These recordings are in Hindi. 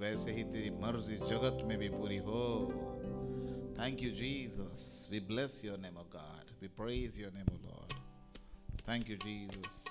वैसे ही तेरी मर्जी जगत में भी पूरी हो। Thank you Jesus, we bless your name O God, we praise your name O Lord. Thank you Jesus.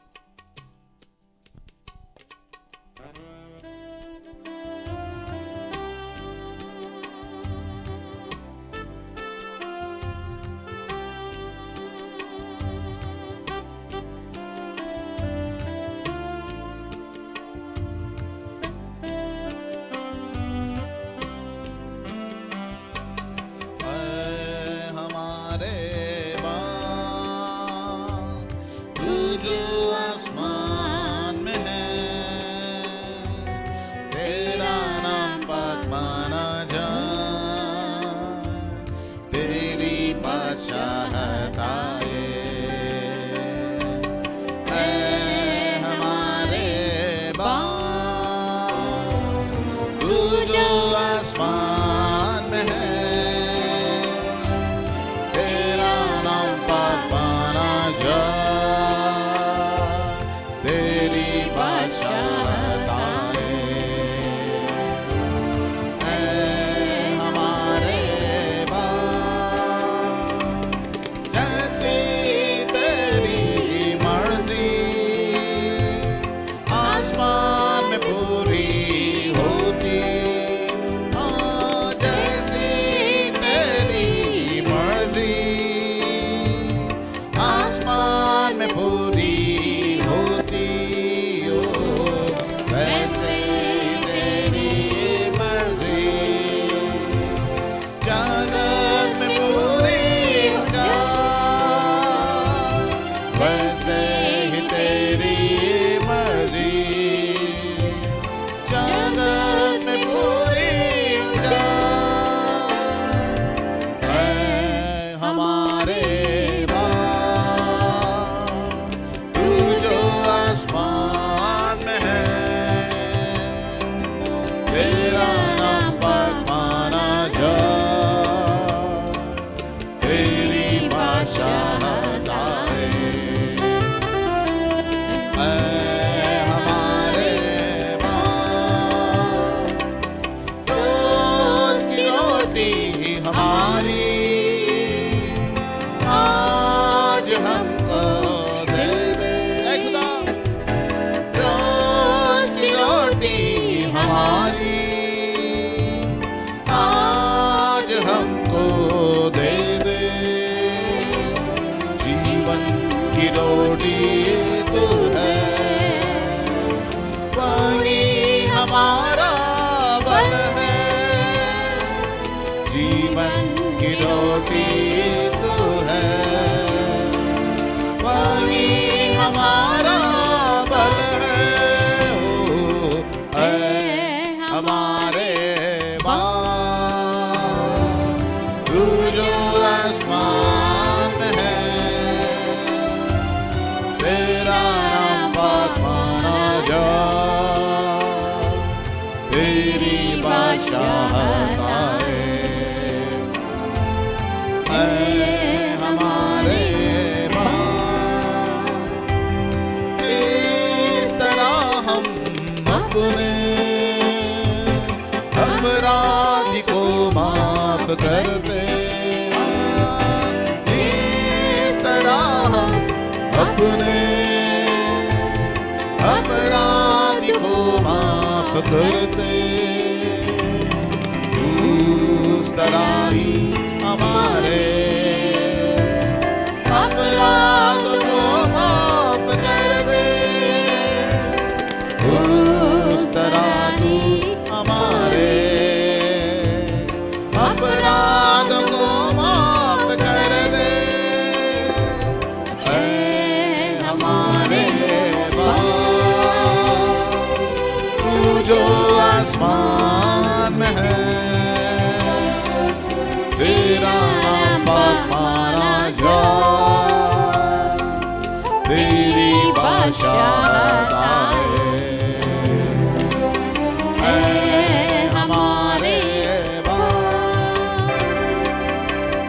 करते उस तरह ही हमारे अपराध को माफ कर दे, उस तरह तू हमारे अपराध को माफ कर दे। हमारे जो आसमान में है, तेरा नाम पाक माना जाए, तेरी बादशाहत आए हमारे बाप।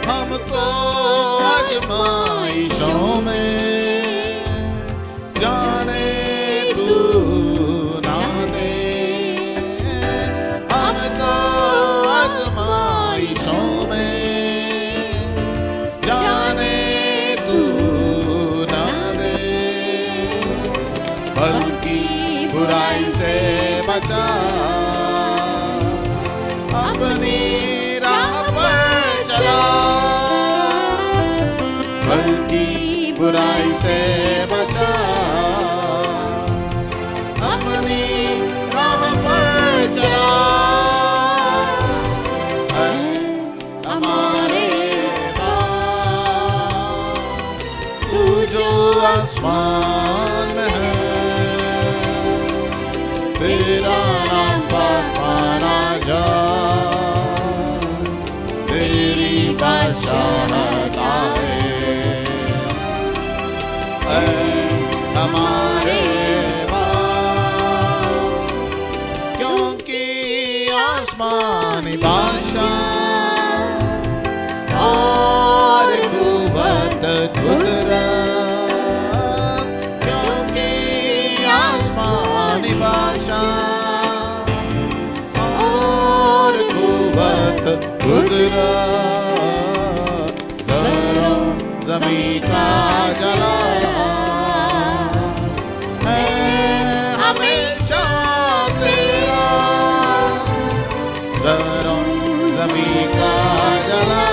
हमको आजमाइशों में जाने तू ना दे, बचा, अपनी राह पर चला, बल्कि बुराई से बचा, अपनी राह पर चला। हमारे तू जो आसमान में है, तेरा नाम पाक माना जा, तेरी बादशाहत आए। हमारे बाप, क्योंकि आसमानी बादशाह और कुव्वत कुदरत, क्योंकि आसमानी बादशाह और कुव्वत कुदरत, ज़रा ज़मीं का जला है हमेशा तेरा, ज़रा ज़मीं का जला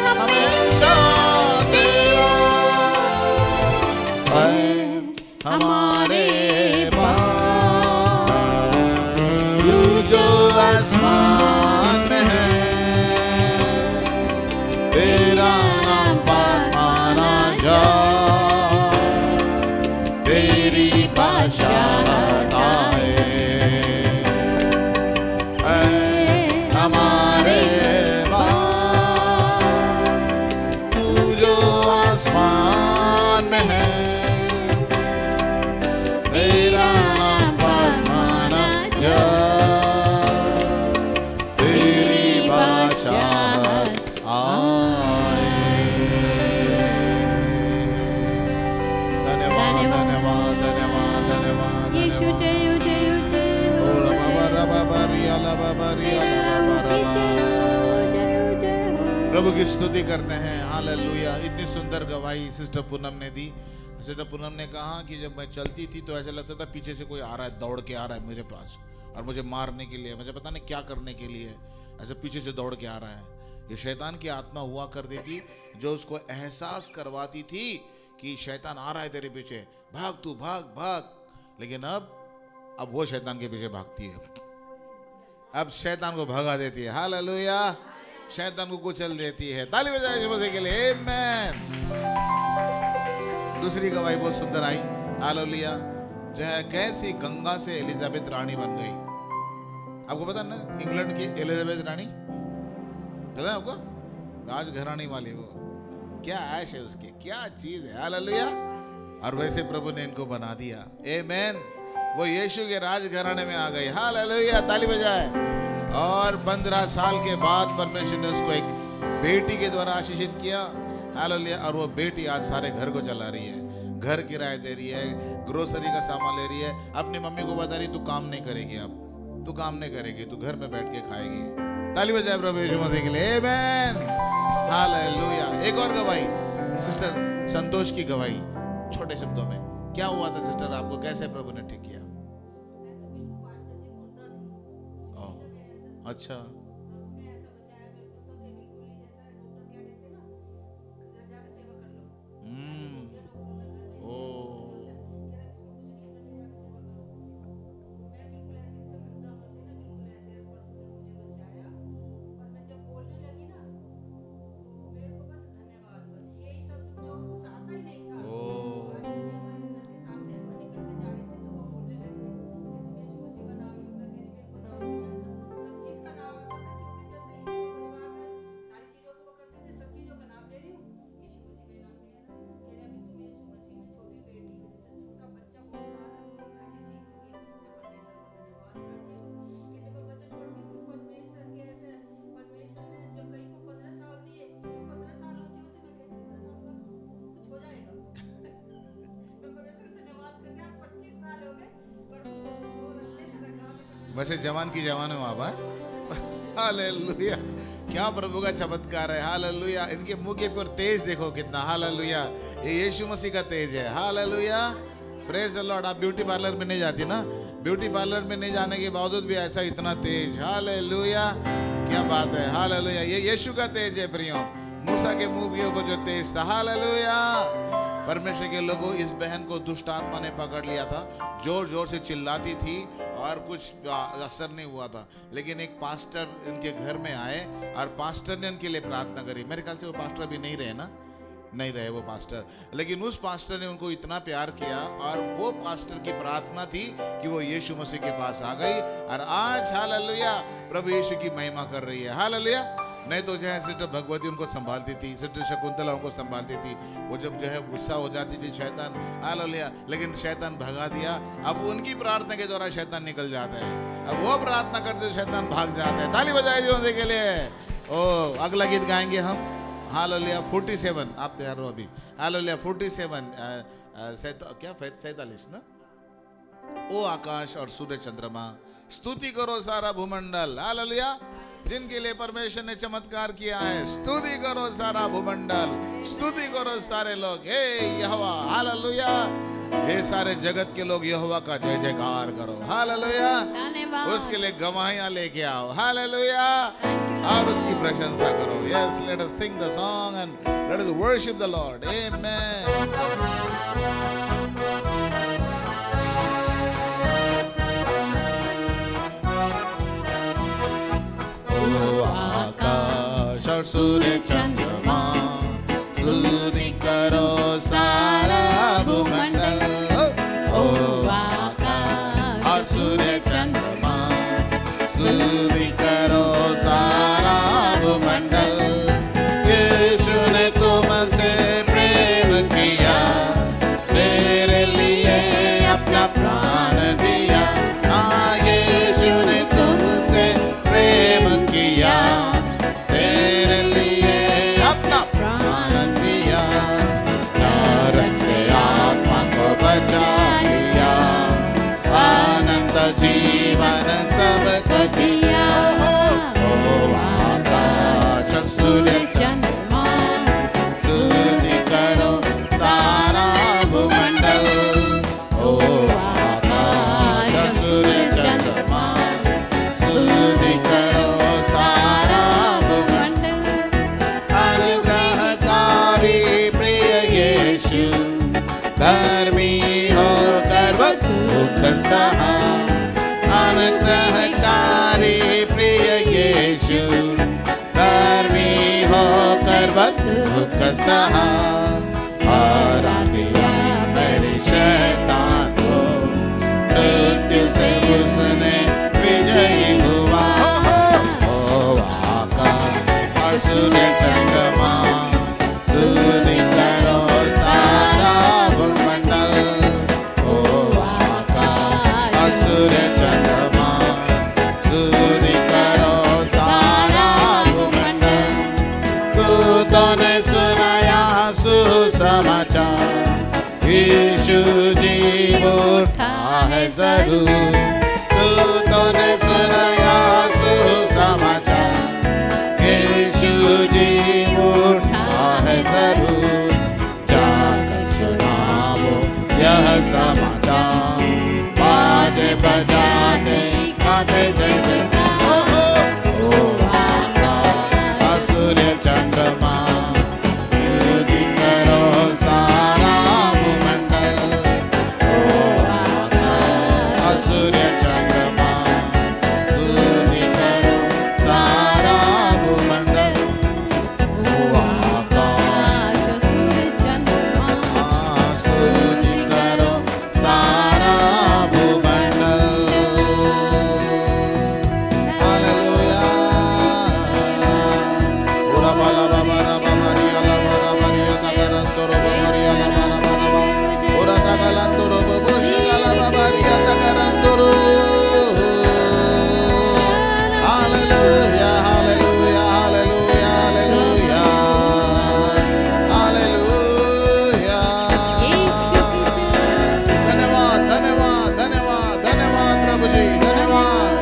हमेशा तेरा। हमारे बाप, तू जो आसमान में है, तेरा नाम पाक माना जा, तेरी बादशाहत आए। हमारे बाप, तू जो आसमान में है, तेरा नाम पाक माना जा, तेरी बादशाहत आए। धन्यवाद धन्यवाद धन्यवाद धन्यवाद यीशु जय जय जय ओ रबा रबा बरिया लबा बरिया लबा रबा। प्रभु की स्तुति करते हैं। हालेलुया। इतनी सुंदर गवाही सिस्टर पूनम ने दी। सिस्टर पूनम ने कहा कि जब मैं चलती थी तो ऐसा लगता था पीछे से कोई आ रहा है, दौड़ के आ रहा है मेरे पास और मुझे मारने के लिए, मुझे पता नहीं क्या करने के लिए, ऐसे पीछे से दौड़ के आ रहा है। ये शैतान की आत्मा हुआ करती थी जो उसको एहसास करवाती थी कि शैतान आ रहा है तेरे पीछे, भाग तू भाग भाग। लेकिन अब वो शैतान के पीछे भागती है, अब शैतान को भगा देती है। हालेलुया। शैतान को कुचल देती है। ताली बजाएं यीशु मसीह के लिए। आमेन। दूसरी गवाही बहुत सुंदर आई। हालेलुया। जो है कैसी गंगा से एलिजाबेथ रानी बन गई। आपको पता ना इंग्लैंड की एलिजाबेथ रानी, पता है आपको? राजघरानी वाली वो, क्या ऐश है उसकी, क्या चीज है। हालेलुया। और वैसे प्रभु ने इनको बना दिया। आमेन। वो यीशु के राजघराने में आ गई। हालेलुया। ताली बजाए। और 15 साल के बाद परमेश्वर ने उसको एक बेटी के द्वारा आशीषित किया। हालेलुया। और वो बेटी आज सारे घर को चला रही है, घर किराए दे रही है, ग्रोसरी का सामान ले रही है। अपनी मम्मी को बता रही तू काम नहीं करेगी, अब तू काम नहीं करेगी, तू घर में बैठ के खाएगी। ताली बजाए प्रभु यीशु मसीह के लिए। आमेन। हालेलुया। एक और गवाही, सिस्टर संतोष की गवाही। छोटे शब्दों में क्या हुआ था सिस्टर, आपको कैसे प्रभु ने ठीक किया? अच्छा। वैसे जवान की जवान है वहां पर। हालेलुया। क्या प्रभु का चमत्कार है। हालेलुया। इनके मुंह के ऊपर तेज देखो कितना। हालेलुया। ये यीशु मसीह का तेज है। हालेलुया। Praise the Lord. आप ब्यूटी पार्लर में नहीं जाती ना, ब्यूटी पार्लर में नहीं जाने के बावजूद भी ऐसा इतना तेज, हालेलुया, क्या बात है, हालेलुया। ये यीशु का तेज है प्रियो, मूसा के मुंह के ऊपर जो तेज था, हालेलुया। परमेश्वर के लोगों, इस बहन को दुष्ट आत्मा ने पकड़ लिया था, जोर जोर से चिल्लाती थी और कुछ असर नहीं हुआ था। लेकिन एक पास्टर इनके घर में आए और पास्टर ने उनके लिए प्रार्थना करी। मेरे ख्याल से वो पास्टर अभी नहीं रहे ना, नहीं रहे वो पास्टर, लेकिन उस पास्टर ने उनको इतना प्यार किया और वो पास्टर की प्रार्थना थी कि वो यीशु मसीह के पास आ गई और आज हालेलुया प्रभु यीशु की महिमा कर रही है, हालेलुया। नहीं तो जो है सिस्टर भगवती उनको संभालती थी, सिस्टर शकुंतला उनको संभालती थी। वो जब जो है गुस्सा हो जाती थी शैतान, हालेलुया, लेकिन शैतान भगा दिया। अब उनकी प्रार्थना के द्वारा शैतान निकल जाता है, अब वो प्रार्थना करते शैतान भाग जाता है। ताली बजाए जो के लिए। ओ अगला गीत गाएंगे हम, हालेलुया 47। आप तैयार हो अभी, हालेलुया 47 क्या 47 ना। ओ आकाश और सूर्य चंद्रमा स्तुति करो सारा भूमंडल, हालेलुया। जिनके लिए परमेश्वर ने चमत्कार किया है, स्तुति करो सारा भूमंडल, स्तुति करो सारे लोग, हे यहोवा, हालेलुया। हे सारे जगत के लोग यहोवा का जय जयकार करो, हालेलुया। उसके लिए गवाहियां लेके आओ, हालेलुया, और उसकी प्रशंसा करो। Yes, let us sing the song and let us worship the Lord, amen. आकाश और सूर्य चंद्रमा स्तुति करो सारा भूमंडल। ओ आकाश और सूर्य चंद्रमा स्तुति करो सारा भूमंडल। यीशु ने तुमसे प्रेम किया, मेरे लिए अपना प्राण दिया। हाँ, यीशु ने तुमसे प्रेम किया, तेरे लिए अपना प्राण दिया। नरक से आत्मा को बचा लिया, अनंत जीवन सबको दिया। ओ आकाश और सूर्य चंद्रमा स्तुति करो सारा भूमंडल। ओ आकाश और सूर्य चंद्रमा स्तुति करो सारा भूमंडल। अनुग्रहकारी प्रिय यीशु, धर्मी होकर वह दुख सहा। अनुग्रहकारी प्रिय यीशु, धर्मी होकर वह दुख सहा। हरा दिया मेरे शैतान को, मृत्यु से उसने विजयी हुआ। ओ आकाश और सूर्य चंद्रमा स्तुति करो सारा भूमंडल। ओ आकाश और सूर्य चंद्रमा स्तुति करो सारा भूमंडल। दूतों ने सुनाया सुसमाचार, यीशु जी उठा है जरूर। दूतों ने सुनाया सुसमाचार, यीशु जी उठा है जरूर। जाकर सुनाओ यह समाचार, बाजे बजाते गाते जय जयकार। ओ आकाश और सूर्य चंद्रमा स्तुति करो सारा भूमंडल। ओ आकाश और सूर्य चंद्रमा स्तुति करो सारा भूमंडल। ओ आकाश स्तुति करो सारा भूमंडल। हालेलुया। ओरा बाला बाबा रा बाबा रिया ला बारा बारिया तगरंतो रो बाबा रिया ला बारा बारा। ओरा तगलंतो रो बाबा शिगाला बाबा रिया तगरंतो रो। Hallelujah, hallelujah, hallelujah, hallelujah, hallelujah. धन्यवाद, धन्यवाद, धन्यवाद, धन्यवाद प्रभु जी, धन्यवाद।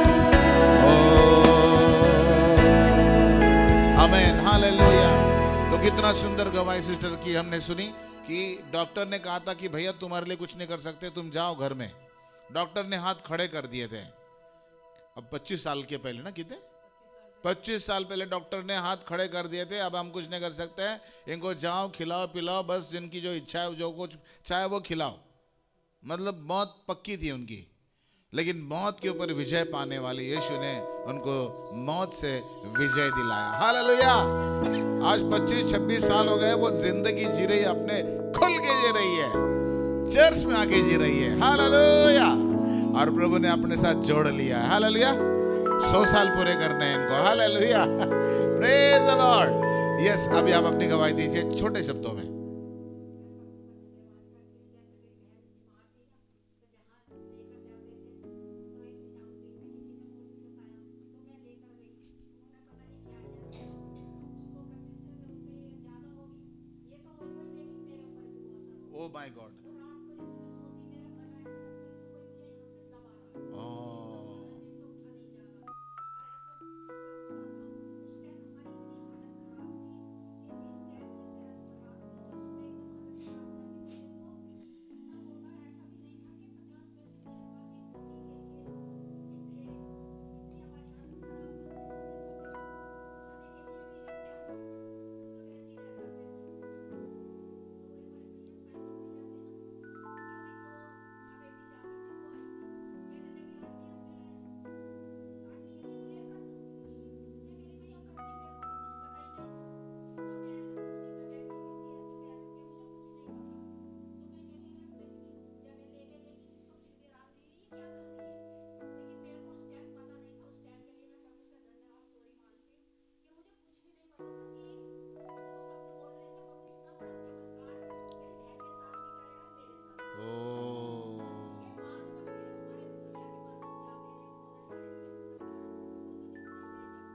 आमीन, हालेलुया। तो कितना सुंदर गवाही सिस्टर की हमने सुनी। कि डॉक्टर ने कहा था कि भैया तुम्हारे लिए कुछ नहीं कर सकते, तुम जाओ घर में। डॉक्टर ने हाथ खड़े कर दिए थे। अब 25 साल के पहले ना, कितने 25 साल पहले डॉक्टर ने हाथ खड़े कर दिए थे, अब हम कुछ नहीं कर सकते हैं, इनको जाओ खिलाओ पिलाओ, बस जिनकी जो इच्छा है जो कुछ चाहे वो खिलाओ। मतलब मौत पक्की थी उनकी, लेकिन मौत के ऊपर विजय पाने वाले यीशु ने उनको मौत से विजय दिलाया। हालेलुया। आज 25-26 साल हो गए, वो जिंदगी जी रही है, अपने खुल के जी रही है, चर्च में आके जी रही है। हालेलुया। और प्रभु ने अपने साथ जोड़ लिया है। हालेलुया। 100 साल पूरे करने हैं इनको। Hallelujah. Praise the Lord. Yes, अभी आप अपनी गवाही दीजिए छोटे शब्दों में। Oh my God.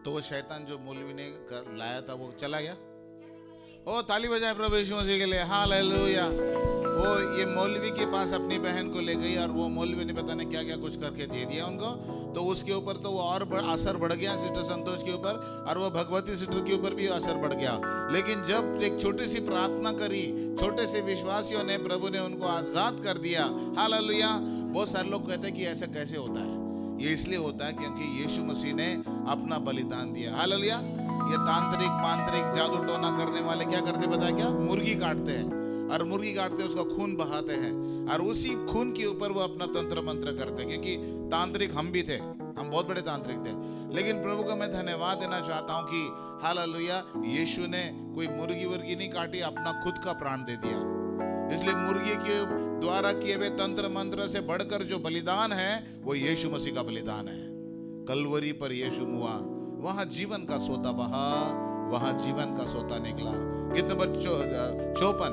तो वो शैतान जो मौलवी ने लाया था वो चला गया। ओ ताली बजाए प्रभु यीशु मसीह के लिए। हालेलुया। वो ये मौलवी के पास अपनी बहन को ले गई और वो मौलवी ने पता नहीं क्या क्या कुछ करके दे दिया उनको। तो उसके ऊपर तो वो और असर बढ़ गया सिस्टर संतोष के ऊपर, और वो भगवती सिस्टर के ऊपर भी असर बढ़ गया। लेकिन जब एक छोटी सी प्रार्थना करी, छोटे से विश्वासियों ने, प्रभु ने उनको आजाद कर दिया। हालेलुया। बहुत सारे लोग कहते हैं कि ऐसा कैसे होता है। ये इसलिए होता है क्योंकि यीशु मसीह ने अपना बलिदान दिया। हालेलुया। ये तांत्रिक मांत्रिक जादू टोना करने वाले क्या करते पता है क्या? मुर्गी काटते हैं, और मुर्गी काटते उसका खून बहाते हैं, और उसी खून के ऊपर वो अपना तंत्र मंत्र करते हैं। क्योंकि तांत्रिक हम भी थे, हम बहुत बड़े तांत्रिक थे। लेकिन प्रभु का मैं धन्यवाद देना चाहता हूँ कि हालेलुया, यीशु ने कोई मुर्गी वर्गी नहीं काटी, अपना खुद का प्राण दे दिया। इसलिए मुर्गी के द्वारा किए हुए तंत्र मंत्र से बढ़कर जो बलिदान है वो यीशु मसीह का बलिदान है। कलवरी पर यीशु मुआ, वहां जीवन का सोता बहा, वहां जीवन का सोता निकला। गीत नंबर 54,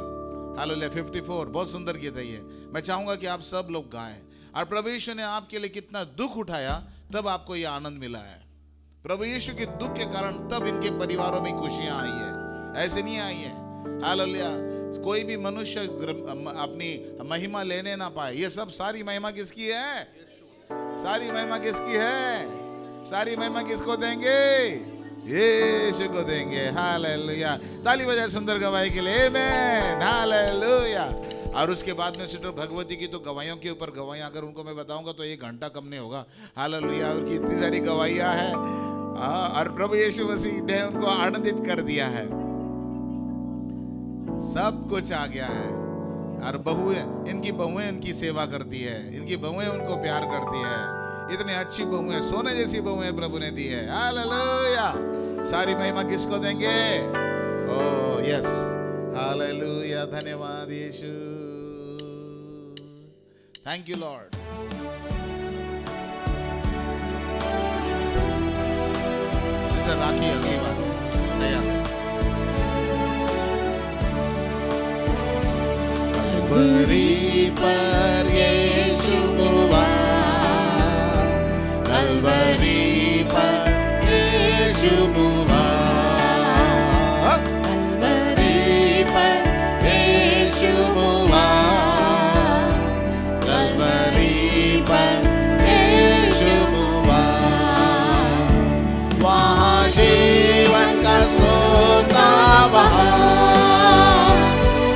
हालेलुया 54, बहुत सुंदर गीत है ये। मैं चाहूंगा कि आप सब लोग गाएं। और प्रभु यीशु ने आपके लिए कितना दुख उठाया, तब आपको ये आनंद मिला है। प्रभु यीशु के दुख के कारण तब इनके परिवारों में खुशियां आई है, ऐसे नहीं आई है। हालेलुया। कोई भी मनुष्य अपनी महिमा लेने ना पाए। ये सब सारी महिमा किसकी है? सारी महिमा किसकी है? सारी महिमा किसको देंगे? यीशु को देंगे। हालेलुया। ताली बजाए सुंदर गवाही के लिए। आमीन। हालेलुया। और उसके बाद में सिस्टर भगवती की तो गवाहियों के ऊपर गवाहियां, अगर उनको मैं बताऊंगा तो 1 घंटा कम नहीं होगा। हालेलुया। उनकी इतनी सारी गवाहियां हैं, और प्रभु यीशु मसीह ने उनको आनंदित कर दिया है। सब कुछ आ गया है। और बहुएं, इनकी बहुएं इनकी सेवा करती है, इनकी बहुएं उनको प्यार करती है। इतनी अच्छी बहुएं, सोने जैसी बहुएं प्रभु ने दी है। हालेलुया। सारी महिमा किसको देंगे? Oh yes, hallelujah. धन्यवाद यीशु। Thank you Lord. Sister Rakhi अगली बार तैयार। कलवरी पर यीशु मुआ, कलवरी पर यीशु मुआ, कलवरी पर यीशु मुआ, कलवरी पर यीशु मुआ। वहाँ जीवन का सोता बहा,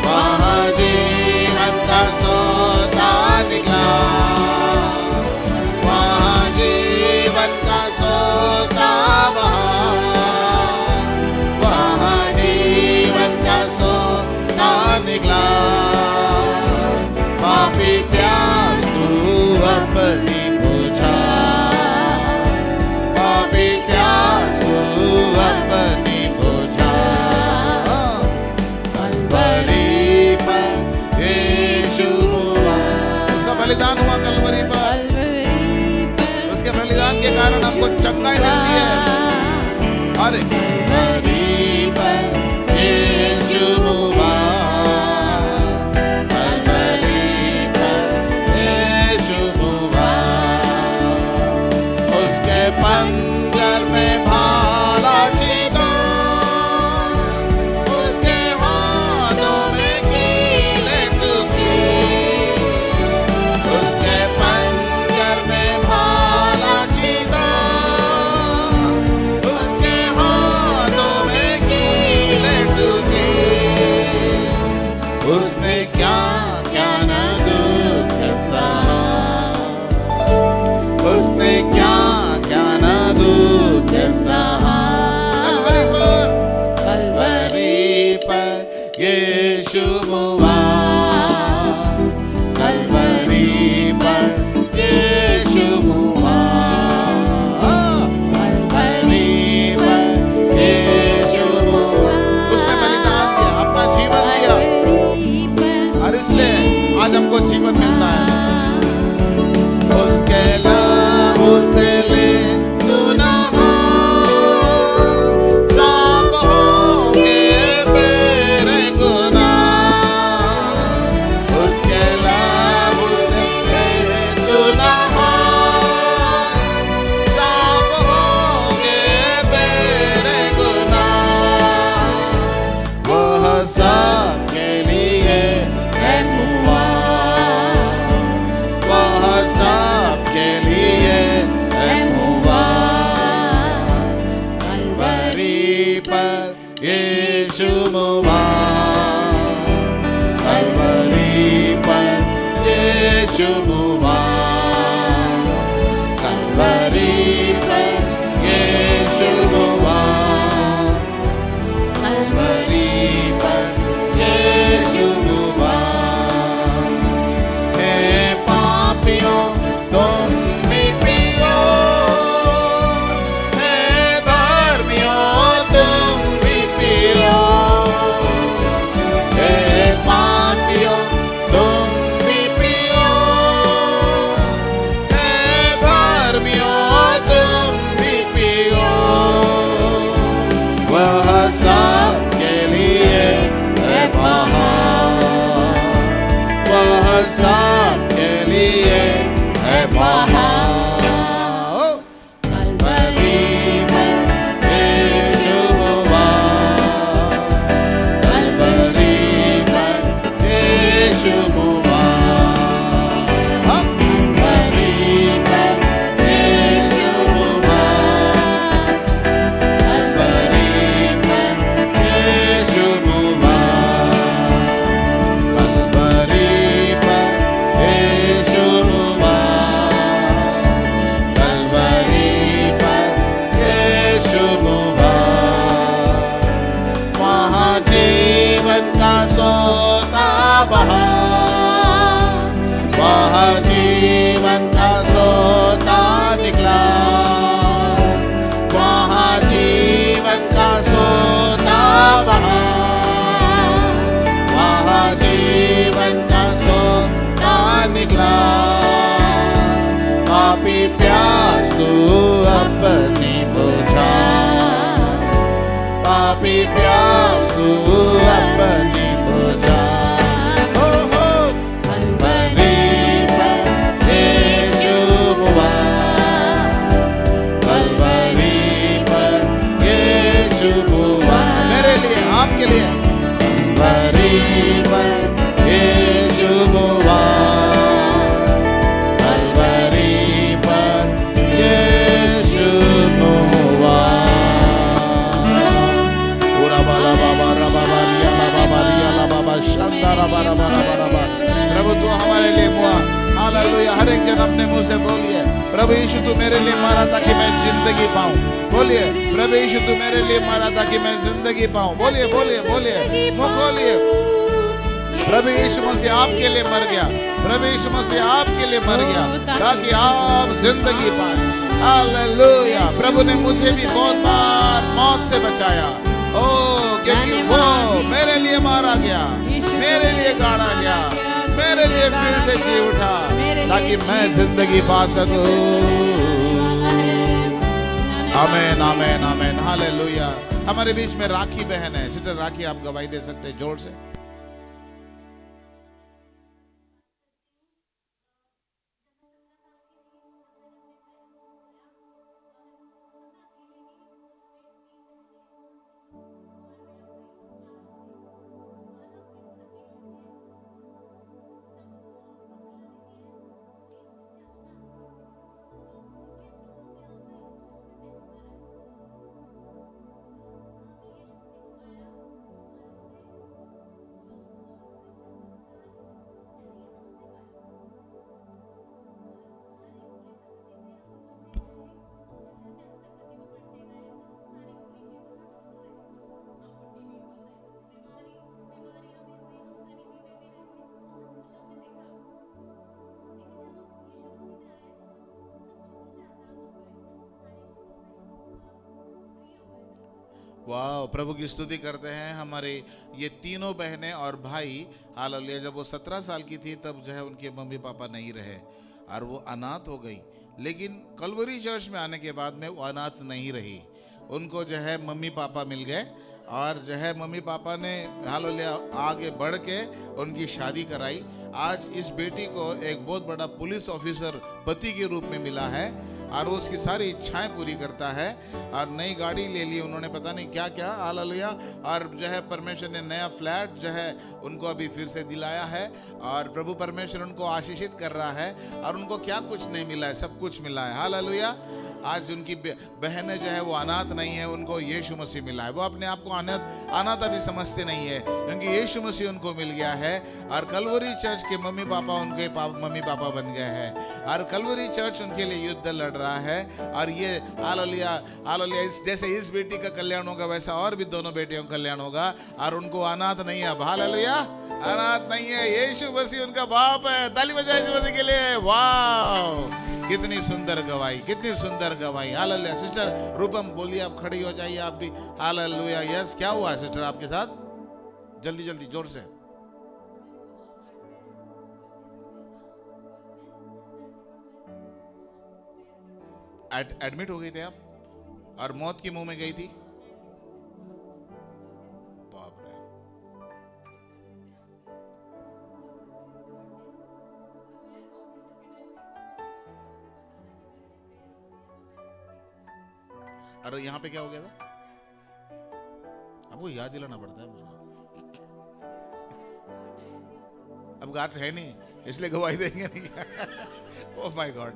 वहाँ सारे कलवरी पर यीशु हुआ, कलवरी पर यीशु हुआ। उसके पंजर में भाला चीता, उसके हाथों में कीलें टूटी। उसके पंजर में भाला चीता, उसके हाथों में कीलें टूटी। उसने क्या क्या न दुख सहा, उसने क्या क्या न दुख सहा। कलवरी पर यीशु हुआ, कलवरी पर यीशु हुआ, कलवरी पर यीशु हुआ। उसने बलिदान दिया, अपना जीवन दिया, और इसलिए आज हमको जीवन मिलता है। उसके लहू से ले तू नहा, साफ होंगे तेरे गुनाह। उसके लहू से ले तू नहा, साफ होंगे तेरे गुनाह। वह सबके लिए है हुआ, वह सबके लिए है हुआ। कलवरी पर यीशु हुआ, कलवरी पर यीशु हुआ, कलवरी पर यीशु हुआ, कलवरी पर यीशु हुआ। हे पापियों तुम भी पियो, हे धर्मियों तुम भी पियो। हे पापियों तुम भी पियो, हे धर्मियों तुम भी पियो। वह सबके लिए है बहार, वह सबके लिए है बहार। कलवरी पर यीशु हुआ, कलवरी पर यीशु हुआ, कलवरी पर यीशु हुआ, कलवरी पर यीशु हुआ, कलवरी पर यीशु हुआ, कलवरी पर यीशु हुआ। वहाँ जीवन का सोता बहा, वहाँ जीवन का सोता निकला, वहाँ जीवन का सोता बहा, वहाँ जीवन का सोता निकला। पापी प्यासू अपनी बुझा, पापी प्यासू अपनी बुझा। हो कलवरी पर यीशु हुआ, कलवरी पर यीशु हुआ। मेरे लिए, आपके लिए। कलवरी पर यीशु हुआ, कलवरी पर यीशु हुआ। पूरा बाला बाबा रबा बारिया ला बाबा शांता रबा रबा रबा रबा। प्रभु तू हमारे लिए मुआ, हालेलुया। हर एक जन अपने मुंह से बोलिए, प्रभु यीशु तू मेरे लिए मारा ताकि मैं जिंदगी पाऊं। बोलिए, प्रभु यीशु तू मेरे लिए मारा ताकि मैं जिंदगी पाऊं। बोलिए बोलिए बोलिए, मुंह खोलिए। प्रभु यीशु मसीह आपके लिए मर गया, प्रभु यीशु मसीह आपके लिए मर गया ताकि आप जिंदगी पाए। हालेलुया। प्रभु ने मुझे भी बहुत बार मौत से बचाया, ओ क्योंकि वो मेरे लिए मारा गया, मेरे लिए गाड़ा गया, मेरे लिए फिर से जी उठा ताकि मैं जिंदगी पा सकूं। आमेन आमेन आमेन हालेलुया। हमारे बीच में राखी बहन है। सिस्टर राखी, आप गवाही दे सकते हैं जोर से। वाह, प्रभु की स्तुति करते हैं। हमारे ये तीनों बहनें और भाई, हालेलुया, जब वो 17 साल की थी तब जो है उनके मम्मी पापा नहीं रहे और वो अनाथ हो गई। लेकिन कलवरी चर्च में आने के बाद में वो अनाथ नहीं रही, उनको जो है मम्मी पापा मिल गए और जो है मम्मी पापा ने हालेलुया आगे बढ़ के उनकी शादी कराई। आज इस बेटी को एक बहुत बड़ा पुलिस ऑफिसर पति के रूप में मिला है और वो उसकी सारी इच्छाएं पूरी करता है और नई गाड़ी ले ली उन्होंने, पता नहीं क्या क्या, हालेलुया। और जो है परमेश्वर ने नया फ्लैट जो है उनको अभी फिर से दिलाया है और प्रभु परमेश्वर उनको आशीषित कर रहा है और उनको क्या कुछ नहीं मिला है, सब कुछ मिला है, हालेलुया। आज उनकी बहनें जो है वो अनाथ नहीं है, उनको यीशु मसीह मिला है। वो अपने आप को अनाथ अभी समझते नहीं है क्योंकि यीशु मसीह उनको मिल गया है और कलवरी चर्च के मम्मी पापा उनके मम्मी पापा बन गए हैं और कलवरी चर्च उनके लिए युद्ध लड़ रहा है। और ये हालेलुया हालेलुया, जैसे इस बेटी का कल्याण होगा वैसा और भी दोनों बेटियों का कल्याण होगा और उनको अनाथ नहीं है। हालेलुया, अनाथ नहीं है, यीशु मसीह उनका बाप है। ताली बजाइए यीशु मसीह के लिए। वाह, कितनी सुंदर गवाही, कितनी सुंदर गवाही, हालेलुया। सिस्टर रूपम बोलिए, आप खड़ी हो जाइए आप भी, हालेलुया। यस, क्या हुआ सिस्टर आपके साथ? जल्दी जल्दी जोर से। एडमिट हो गई थे आप और मौत के मुंह में गई थी? बाप रे। अरे यहाँ पे क्या हो गया था? आपको याद दिलाना पड़ता है मुझे। अब गांठ है नहीं इसलिए गवाही देंगे नहीं। ओह माय गॉड,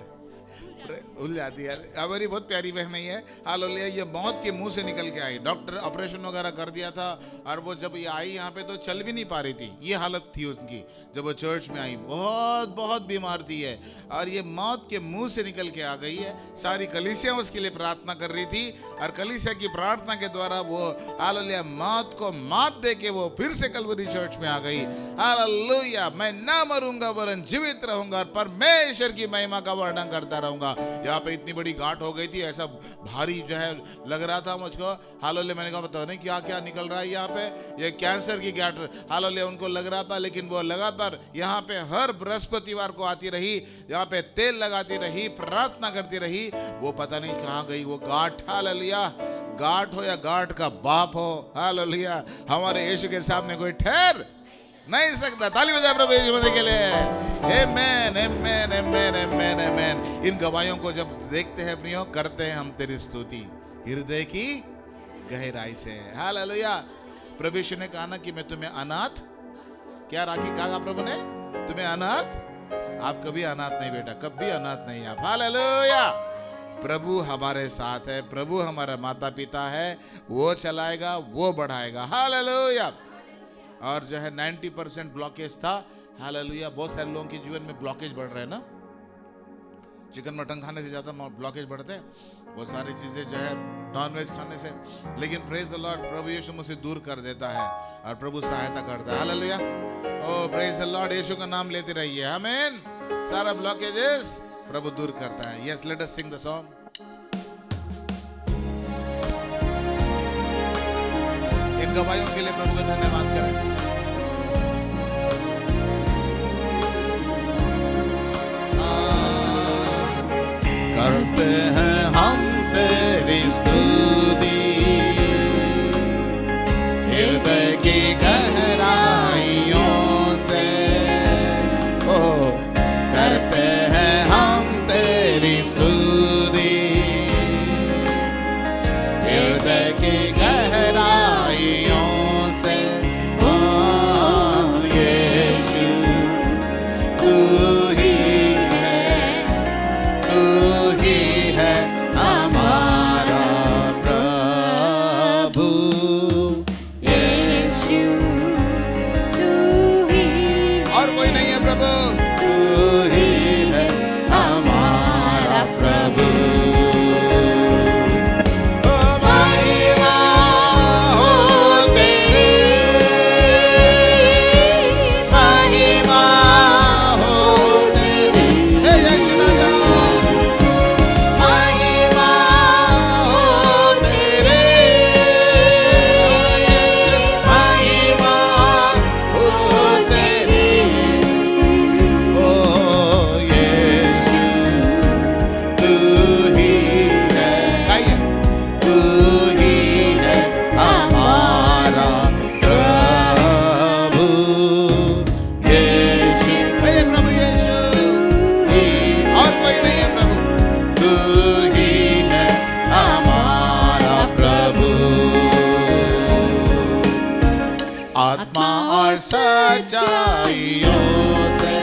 भूल जाती है। हमारी बहुत प्यारी बहन है, हालेलुया। ये मौत के मुंह से निकल के आई, डॉक्टर ऑपरेशन वगैरह कर दिया था और वो जब ये आई यहाँ पे तो चल भी नहीं पा रही थी, ये हालत थी उनकी। जब वो चर्च में आई बहुत बहुत बीमार थी है और ये मौत के मुंह से निकल के आ गई है। सारी कलीसिया उसके लिए प्रार्थना कर रही थी और कलीसिया की प्रार्थना के द्वारा वो हालेलुया मौत को मात दे के वो फिर से कलवरी चर्च में आ गई। हालेलुया, मैं ना मरूंगा वरन जीवित रहूंगा और परमेश्वर की महिमा का वर्णन करता रहूंगा। यहाँ पे इतनी बड़ी गांठ हो गई थी, ऐसा भारी जो है लग रहा था मुझको, हालेलुया। मैंने कहा पता नहीं क्या क्या निकल रहा है यहाँ पे, ये कैंसर की गांठ, हालेलुया, उनको लग रहा था। लेकिन वो लगातार यहाँ पे हर बृहस्पतिवार को आती रही, यहाँ पे तेल लगाती रही, प्रार्थना करती रही। वो पता नहीं कहाँ गई वो गांठ, हालेलुया। गांठ हो या गांठ का बाप हो, हालेलुया, हमारे यीशु के सामने कोई ठहर नहीं सकता। ताली बजाए प्रभु यीशु मसीह के लिए। आमेन आमेन आमेन आमेन आमेन। इन गवाहियों को जब देखते हैं प्रियो, करते हैं हम तेरी स्तुति हृदय की गहराई से, हालेलुया। प्रभु यीशु ने कहा ना कि मैं तुम्हें अनाथ, क्या राखी कहा प्रभु ने, तुम्हें अनाथ, आप कभी अनाथ नहीं बेटा, कभी अनाथ नहीं आप, हालेलुया। प्रभु हमारे साथ है, प्रभु हमारा माता पिता है, वो चलाएगा, वो बढ़ाएगा, हालेलुया। और जो है 90% ब्लॉकेज था, हालेलुया। बहुत सारे लोगों के जीवन में ब्लॉकेज बढ़ रहे हैं ना, चिकन मटन खाने से ज़्यादा ब्लॉकेज बढ़ते हैं, वो सारी चीज़ें जो है नॉनवेज खाने से। लेकिन प्रेज द लॉर्ड, प्रभु यीशु मुझसे दूर कर देता है और प्रभु सहायता करता है, hallelujah. Oh praise the Lord, यीशु का नाम लेते रहिए, आमीन। सारा ब्लॉकेजेस प्रभु दूर करता है। Yes, let us sing the song. इन गवाहियों के लिए प्रभु का धन्यवाद करें। करते हैं हम तेरी की गहराइयों से। ओ यीशु तू ही है हमारा प्रभु। यीशु तू ही और कोई नहीं है प्रभु, तू ही है हमारा प्रभु। ओ महिमा हो तेरी, महिमा हो तेरी। हे यीशु राजा, महिमा हो तेरी, यीशु महिमा हो तेरी। ओ यीशु तू ही है, गाइए, तू ही है हमारा प्रभु। यीशु, हे प्रभु यीशु ही, और कोई नहीं है प्रभु, तू ही है हमारा प्रभु। आत्मा और सच्चाइयों से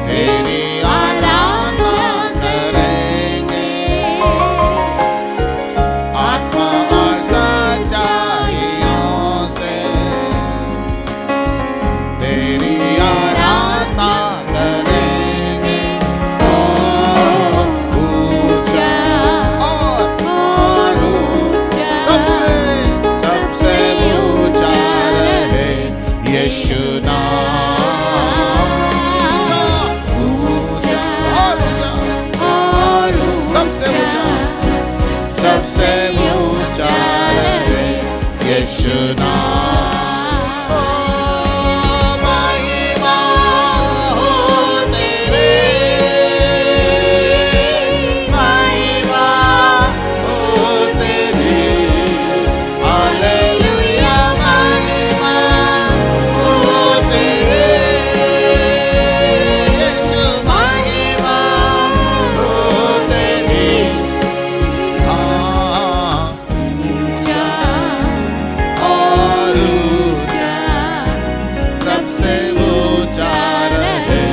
तेरी आराधना करेंगे। आत्मा और सच्चाइयों से तेरी आराधना करेंगे। ओ ऊंचा और ऊंचा, सबसे ऊंचा रहे यीशु नाम। ऊंचा और ऊंचा और सबसे ऊंचा रहे यीशु नाम। ओ महिमा हो तेरी, महिमा हो तेरी। हालेलुया, महिमा हो तेरी, यीशु महिमा हो तेरी। ऊंचा और ऊंचा, सबसे ऊंचा रहे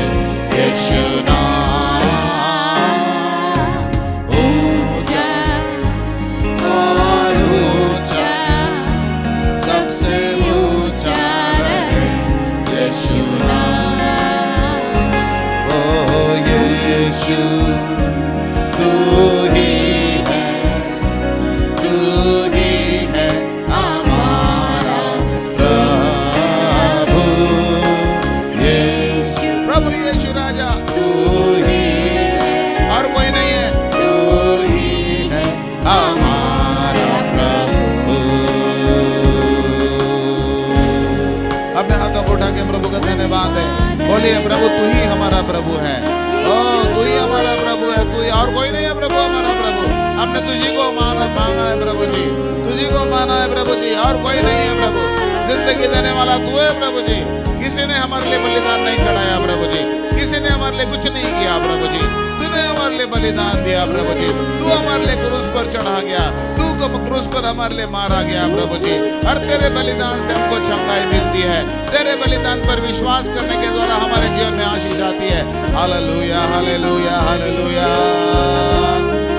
यीशु नाम। ऊंचा और ऊंचा, सबसे ऊंचा रहे यीशु नाम। ओ यीशु तू ही है, तू ही है हमारा प्रभु। यीशु, प्रभु यीशु राजा, तू ही है, और कोई नहीं है, तू ही है हमारा प्रभु। अपने हाथों को उठा के प्रभु का धन्यवाद है, बोलिए प्रभु तू ही हमारा प्रभु है। ओ तू ही हमारा प्रभु है, तू ही, और कोई नहीं है प्रभु हमारा प्रभु। हमने तुझी को मांगा है प्रभु जी, तुझी को माना है प्रभु जी, और कोई नहीं है प्रभु। जिंदगी देने वाला तू है प्रभु जी। किसी ने हमारे लिए बलिदान नहीं चढ़ाया प्रभु जी, किसी ने हमारे लिए कुछ नहीं किया प्रभु जी। तूने हमारे लिए बलिदान दिया प्रभु जी, तू हमारे लिए क्रूस पर चढ़ा गया, तू क्रूस पर हमारे लिए मारा गया प्रभु जी। और तेरे बलिदान से हमको चंगाई मिलती है, तेरे बलिदान पर विश्वास करने के द्वारा हमारे जीवन में आशीष आती है। Hallelujah hallelujah hallelujah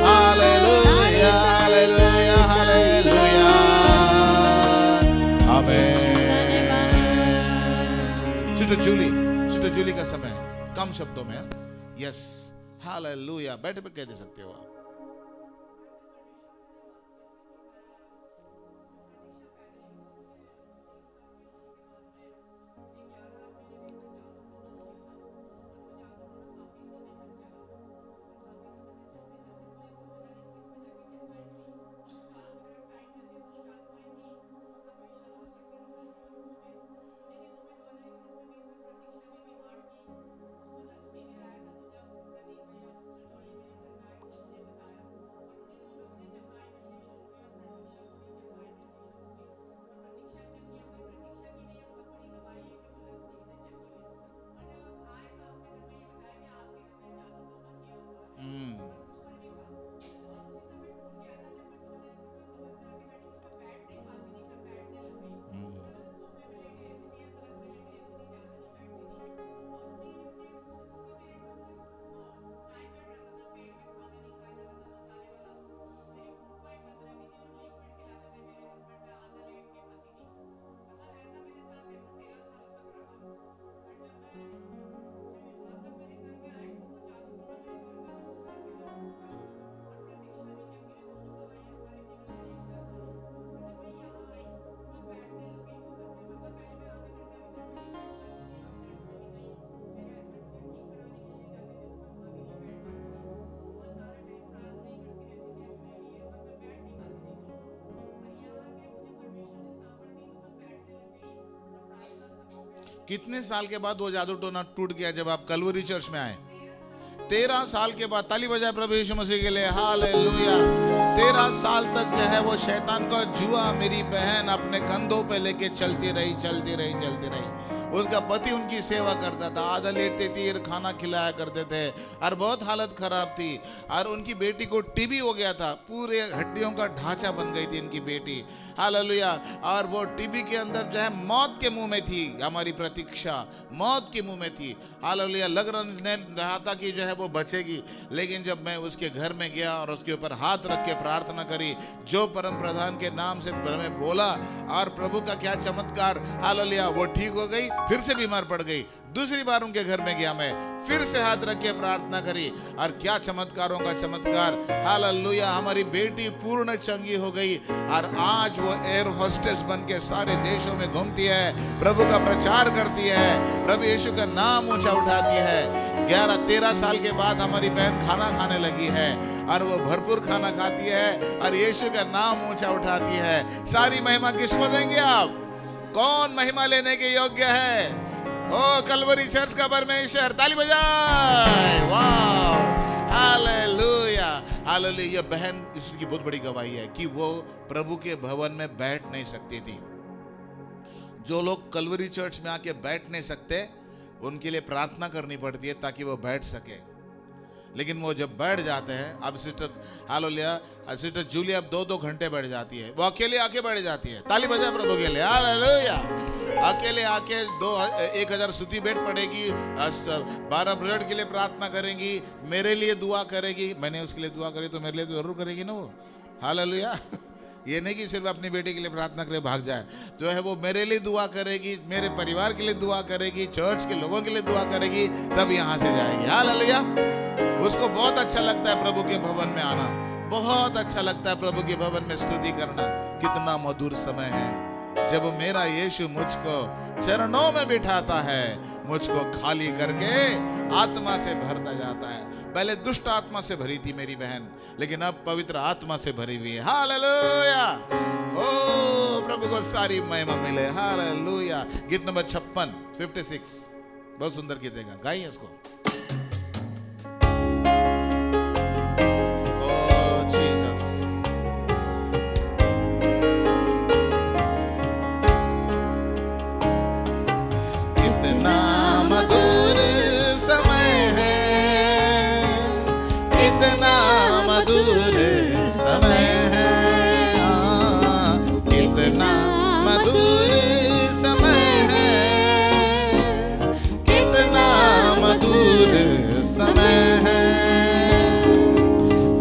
hallelujah hallelujah hallelujah, आमीन। छोटो जूली का समय कम शब्दों में, यस हालेलुया, बैठे पे कह दे सकते हो आप। कितने साल के बाद वो जादू टोना टूट गया जब आप कलवरी चर्च में आए? 13 साल के बाद। ताली बजाए प्रभु यीशु मसीह के लिए, हालेलुया। 13 साल तक जो है वो शैतान का जुआ मेरी बहन अपने कंधों पे लेके चलती रही, चलती रही, चलती रही। उसका पति उनकी सेवा करता था, आधा लेटती थी, खाना खिलाया करते थे, और बहुत हालत खराब थी। और उनकी बेटी को टीबी हो गया था, पूरे हड्डियों का ढांचा बन गई थी इनकी बेटी, हालेलुया। और वो टीबी के अंदर जो है मौत के मुंह में थी, हमारी प्रतीक्षा मौत के मुंह में थी, हालेलुया। लग रहा था कि जो है वो बचेगी, लेकिन जब मैं उसके घर में गया और उसके ऊपर हाथ रख के प्रार्थना करी, जो परम प्रधान के नाम से मैं बोला, और प्रभु का क्या चमत्कार, हालेलुया, वो ठीक हो गई। फिर से बीमार पड़ गई। दूसरी बार उनके घर में गया मैं, फिर से हाथ रख के प्रार्थना करी, और क्या चमत्कारों का चमत्कार, हालेलुया। हमारी बेटी पूर्ण चंगी हो गई, और आज वो एयर होस्टेस बन के सारे देशों में घूमती है, प्रभु का प्रचार करती है, प्रभु यीशु का नाम ऊंचा उठाती है। 13 साल के बाद हमारी बहन खाना खाने लगी है, और वो भरपूर खाना खाती है, और यीशु का नाम ऊंचा उठाती है। सारी महिमा किसको देंगे आप? कौन महिमा लेने के योग्य है? ओ कलवरी चर्च का परमेश्वर। ताली बजाए, वाह, हालेलुया, हालेलुया। ये बहन इसकी बहुत बड़ी गवाही है कि वो प्रभु के भवन में बैठ नहीं सकती थी। जो लोग कलवरी चर्च में आके बैठ नहीं सकते, उनके लिए प्रार्थना करनी पड़ती है ताकि वो बैठ सके। लेकिन वो जब बैठ जाते हैं, अब सिस्टर हालेलुया, सिस्टर जूली अब 2-2 घंटे बैठ जाती है, वो अकेले आके बैठ जाती है। ताली बजाए प्रभु के लिए, हालेलुया। अकेले आके 1000 स्तुति भेंट पड़ेगी, 12 ब्रेड के लिए प्रार्थना करेंगी, मेरे लिए दुआ करेगी। मैंने उसके लिए दुआ करी तो मेरे लिए तो जरूर करेगी ना वो, हालेलुया। ये नहीं कि सिर्फ अपनी बेटी के लिए प्रार्थना करे भाग जाए, जो है वो मेरे लिए दुआ करेगी, मेरे परिवार के लिए दुआ करेगी, चर्च के लोगों के लिए दुआ करेगी, तब यहाँ से जाएगी, हालेलुया। उसको बहुत अच्छा लगता है प्रभु के भवन में आना, बहुत अच्छा लगता है प्रभु के भवन में स्तुति करना। कितना मधुर समय है जब मेरा यीशु मुझको चरणों में बिठाता है, मुझको खाली करके आत्मा से भरता जाता है। पहले दुष्ट आत्मा से भरी थी मेरी बहन, लेकिन अब पवित्र आत्मा से भरी हुई है, हालेलुया। ओ प्रभु को सारी महिमा मिले, हालेलुया। गीत नंबर 56 बहुत सुंदर गीत है, गाइए इसको। समय है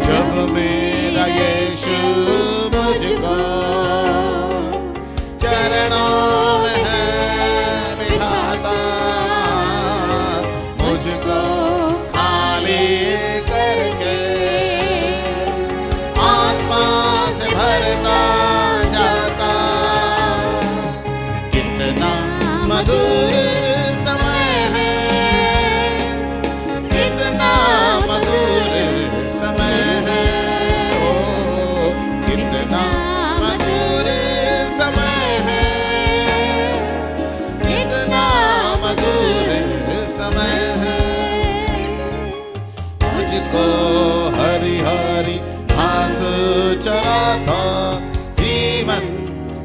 जब मेरा यीशु मुझको चरणों में है बिठाता, मुझको खाली करके आत्मा से भरता जाता। कितना मधुर को हरी हरी घास चराता, जीवन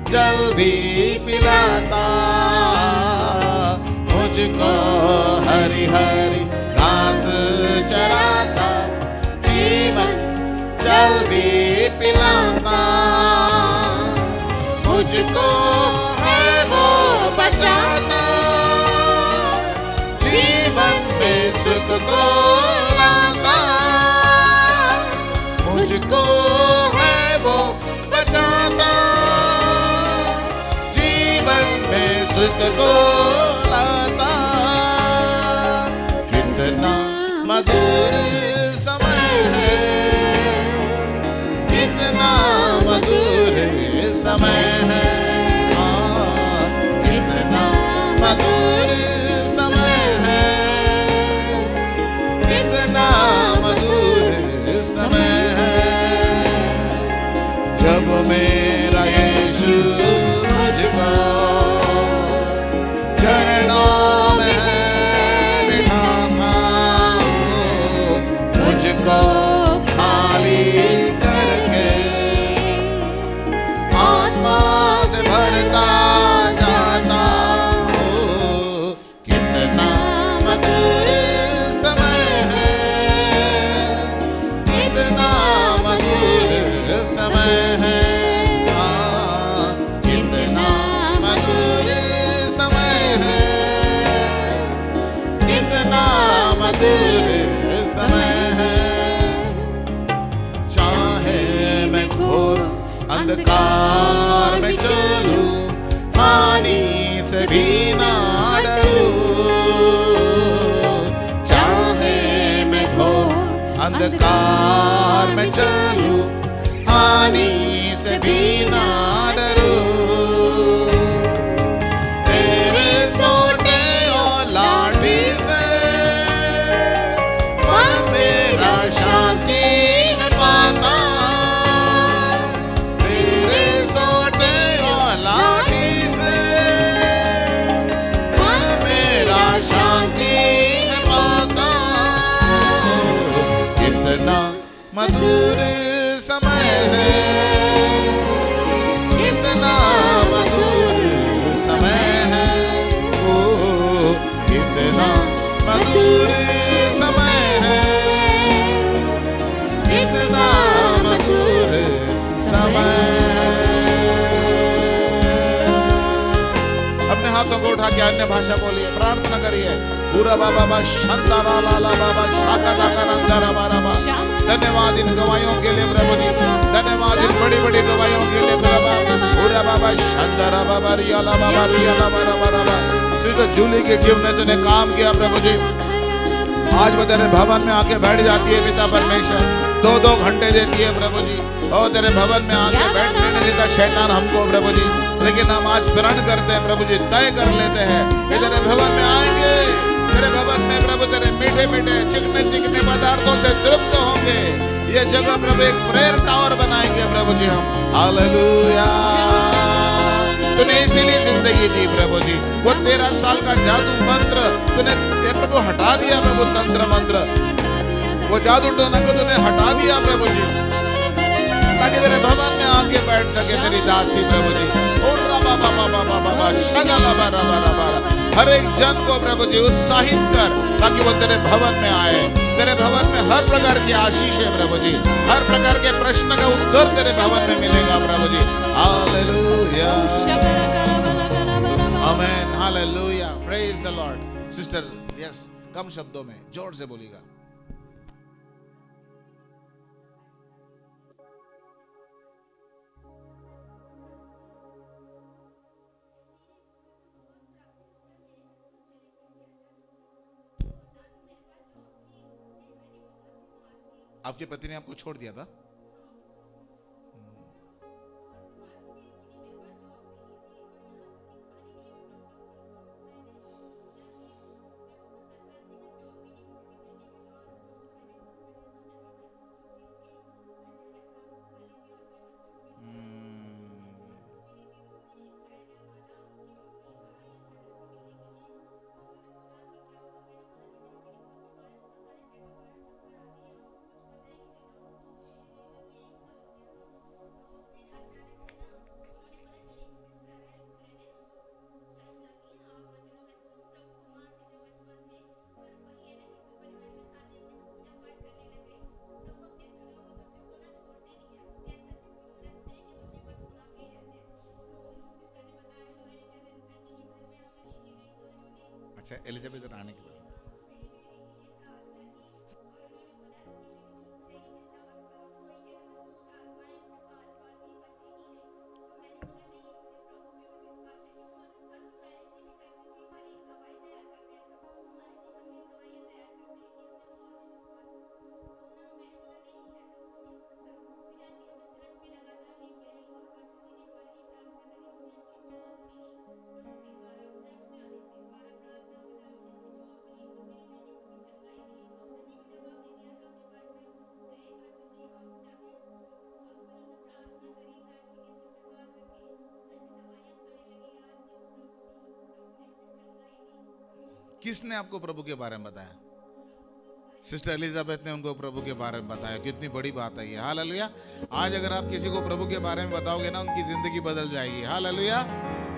जल भी पिलाता। मुझको हरी हरी घास चराता, जीवन जल भी पिलाता। मुझको है वो बचाता, जीवन में सुख को मुझको है वो बचाता, जीवन में सुख को लाता। कितना मधुर समय है, कितना मधुर समय है, कितना मधुर समय है, कितना मधुर समय है जब मेरा यीशु मुझको चरणों है, कितना मधुर समय है, कितना मधुर समय है। चाहे मैं घोर अंधकार में चलूं, पानी से भी ना डरूं। चाहे मैं घोर अंधकार में चलूं, हानि से भी ना डरूं। तेरे सोटे और लाठी से मन मेरा शांति है पाता। तेरे सोटे और लाठी से मन मेरा शांति है पाता। कितना मधुर समय है, कितना मधुर समय है, ओ कितना मधुर समय है, कितना मधुर समय है। अपने हाथों को उठा के अन्य भाषा बोलिए, प्रार्थना करिए। पूरा बाबा बा शंदारा लाला बाबा शाका दाका नंदारा बारा बा। धन्यवाद इन गवाहियों के लिए प्रभु जी, धन्यवाद इन बड़ी बड़ी गवाहियों के लिए प्रभु। पूरा बाबा शंदारा बाबा रियाला बारा बारा बा। सिस्टर जूली के जीवन में तूने काम किया प्रभु जी। आज वो तेरे भवन में आके बैठ जाती है पिता परमेश्वर, 2-2 घंटे देती है प्रभु जी। और तेरे भवन में आके बैठने नहीं देता शैतान हमको प्रभु जी, लेकिन हम आज प्रण करते हैं प्रभु जी, तय कर लेते हैं कि तेरे भवन में आएंगे। तेरे भवन में प्रभु तेरे मीठे मीठे चिकने चिकने पदार्थों से तृप्त होंगे। ये जगह प्रभु एक प्रेयर टावर बनाएंगे प्रभु जी हम। हालेलुया। तूने इसीलिए जिंदगी दी प्रभु जी। वो 13 साल का जादू मंत्र तूने प्रभु हटा दिया प्रभु, तंत्र मंत्र, वो जादू टोना को तूने हटा दिया प्रभु जी, ताकि तेरे भवन में आके बैठ सके तेरी दासी प्रभु जी। हर एक जन को प्रभु जी उत्साहित कर, ताकि वो तेरे भवन में आए। तेरे भवन में हर प्रकार की आशीष है प्रभु जी, हर प्रकार के प्रश्न का उत्तर तेरे भवन में मिलेगा प्रभु जी। Hallelujah, amen, hallelujah, praise the Lord. Sister yes, कम शब्दों में जोर से बोलिएगा। आपके पति ने आपको छोड़ दिया था? अच्छा, एलिजाबेथ रानी के पास किसने आपको प्रभु के बारे में बताया? सिस्टर एलिजाबेथ ने उनको प्रभु के बारे में बताया। कितनी बड़ी बात है ये। हालेलुया। आज अगर आप किसी को प्रभु के बारे में बताओगे ना, उनकी जिंदगी बदल जाएगी। हालेलुया।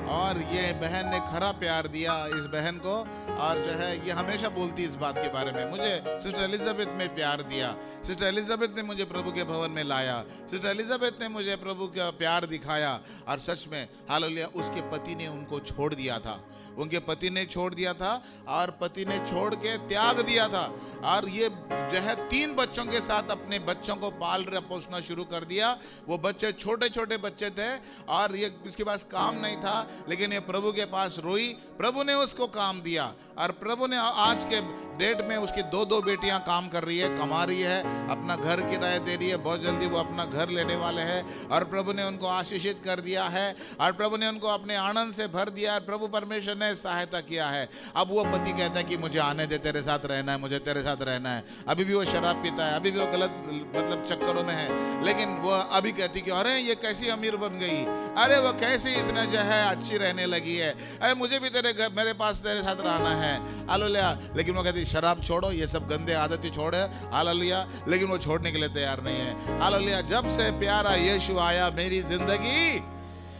और ये बहन ने खरा प्यार दिया इस बहन को, और जो है ये हमेशा बोलती है इस बात के बारे में, मुझे सिस्टर एलिजाबेथ में प्यार दिया, सिस्टर एलिजाबेथ ने मुझे प्रभु के भवन में लाया, सिस्टर एलिजाबेथ ने मुझे प्रभु का प्यार दिखाया। और सच में हालेलुया, उसके पति ने उनको छोड़ दिया था, उनके पति ने छोड़ दिया था, और पति ने छोड़ के त्याग दिया था, और ये जो है 3 बच्चों के साथ अपने बच्चों को पाल पोसना शुरू कर दिया। वो बच्चे छोटे छोटे बच्चे थे, और ये इसके पास काम नहीं था, लेकिन ये प्रभु के पास रोई, प्रभु ने उसको काम दिया, और प्रभु ने आज के डेट में उसकी 2 बेटियां काम कर रही है, कमा रही है, अपना घर किराया दे रही है, बहुत जल्दी वो अपना घर लेने वाले हैं, और प्रभु ने उनको आशीषित कर दिया है, और प्रभु ने उनको अपने आनंद से भर दिया, और प्रभु परमेश्वर ने सहायता किया है। अब वो पति कहता है कि मुझे आने दे, तेरे साथ रहना है, मुझे तेरे साथ रहना है। अभी भी वो शराब पीता है, अभी भी वो गलत मतलब चक्करों में है, लेकिन वो अभी कहती कि अरे ये कैसी अमीर बन गई, अरे वो कैसी इतना जो है अच्छी रहने लगी है, अरे मुझे भी तेरे घर मेरे पास तेरे साथ रहना है। हालेलुया। लेकिन वो कहती शराब छोड़ो, ये सब गंदे आदतें छोड़। हालेलुया। लेकिन वो छोड़ने के लिए तैयार नहीं है। हालेलुया। जब से प्यारा यीशु आया मेरी जिंदगी,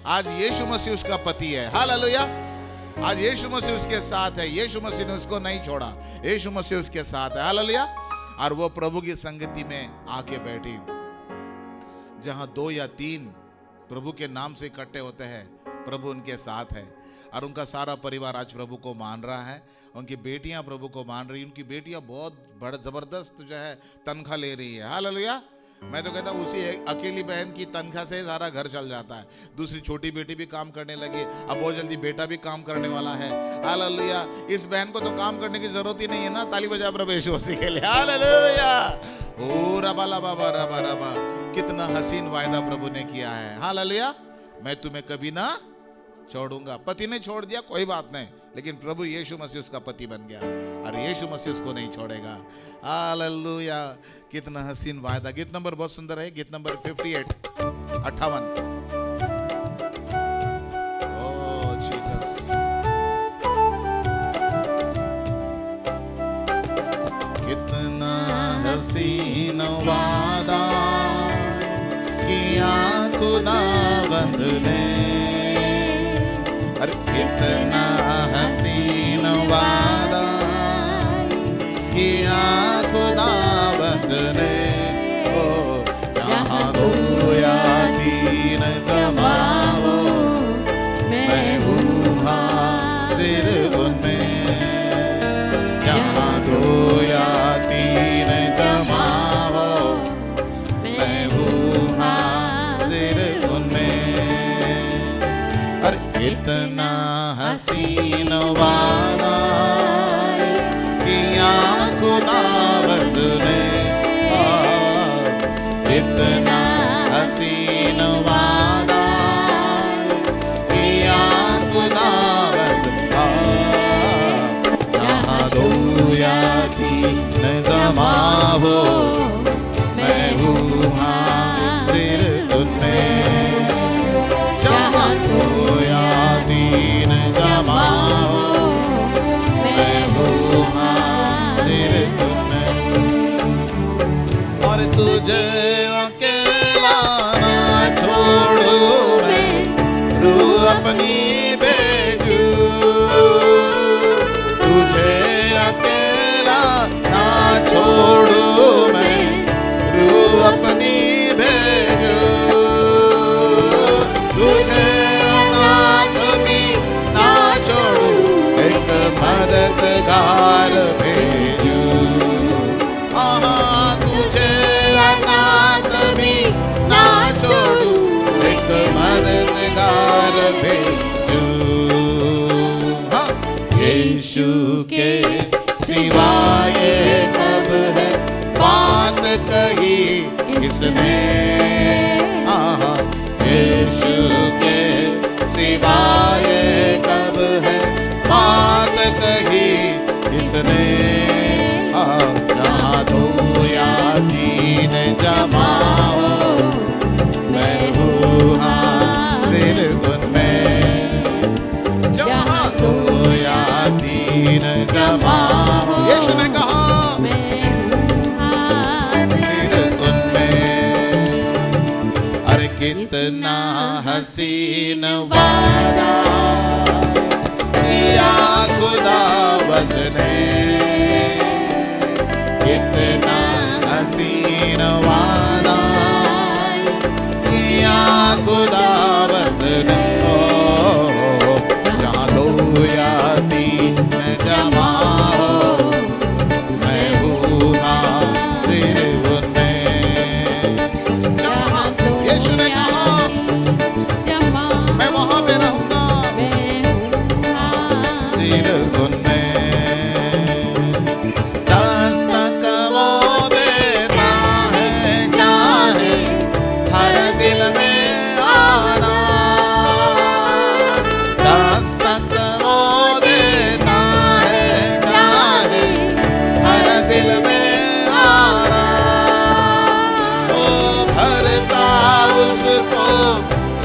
आज यीशु मसीह उसका पति है। हालेलुया। आज यीशु मसीह उसके साथ है, यीशु मसीह ने उसको नहीं छोड़ा, यीशु मसीह उसके साथ है। हालेलुया। और वो प्रभु की संगति में आके बैठी, जहां 2 या 3 प्रभु के नाम से इकट्ठे होते हैं, प्रभु उनके साथ है, और उनका सारा परिवार आज प्रभु को मान रहा है। उनकी बेटियां प्रभु को मान रही, उनकी बेटियां बहुत बड़ा जबरदस्त जो है तनख्वाह ले रही है। हालेलुया। मैं तो कहता हूँ उसी अकेली बहन की तनख्वाह से सारा घर चल जाता है। दूसरी छोटी बेटी भी काम करने लगी, अब बहुत जल्दी बेटा भी काम करने वाला है। हालेलुया। इस बहन को तो काम करने की जरूरत ही नहीं है ना। ताली बजा प्रभु यीशु मसीह के लिए। हालेलुया। ओ रबा लबा रबा रबा, कितना हसीन वायदा प्रभु ने किया है। हालेलुया। मैं तुम्हें कभी ना छोड़ूंगा। पति ने छोड़ दिया कोई बात नहीं, लेकिन प्रभु यीशु मसीह उसका पति बन गया, और यीशु मसीह उसको नहीं छोड़ेगा। हालेलुया। कितना हसीन वायदा। गीत नंबर बहुत सुंदर है, गीत नंबर 58। ओह जीसस। कितना हसीन वादा किया खुदावंद ने, अरे कितना हसीन वादा किया खुदावंद ने। ओ जहाँ 2 या 3 जमा हो, मैं हूँ हाजिर उनमें। जहाँ 2 या 3 जमा हो, मैं हूँ हाजिर उनमें। अरे कितना हसीन वादा किया खुदावंद ने, कितना हसीन वादा किया खुदावंद। जहाँ 2 या 3 जमा हो, मैं हूँ हाजिर उनमें। जहाँ 2 या 3 जमा हो, मैं हूँ हाजिर उनमें। और तुझे अकेला ना छोड़ूं मैं, रूह अपनी भेजूं। तुझे अकेला ना छोड़ूं मैं, रूह अपनी भेजूं। तुझे अनाथ भी ना छोड़ूं, एक मददगार भेजूं। तुझे अनाथ भी ना छोड़ूं, एक मददगार भेजूं। यीशु के सिवाय कब है बात कही किसने। यीशु के सिवाय कब है बात कही किसने। जहाँ 2 या 3 जमा हो, मैं हूँ हाजिर उनमें। जहाँ 2 या 3 जमा हो, यीशु ने कहा, मैं हूँ हाजिर उनमें। अरे कितना हसीन वादा किया खुदावंद ने, कितना हसीन वादा किया खुदावंद ने। जहाँ दो या तीन जमा हो मैं हूँ हाजिर उनमें। जहाँ यीशु ने कहा मैं वहाँ पे रहूंगा हाजिर उनमें। दस्तक वो देता है चाहे हर दिल में आना, दस्तक वो देता है चाहे हर दिल में आना। ओ भरता उसको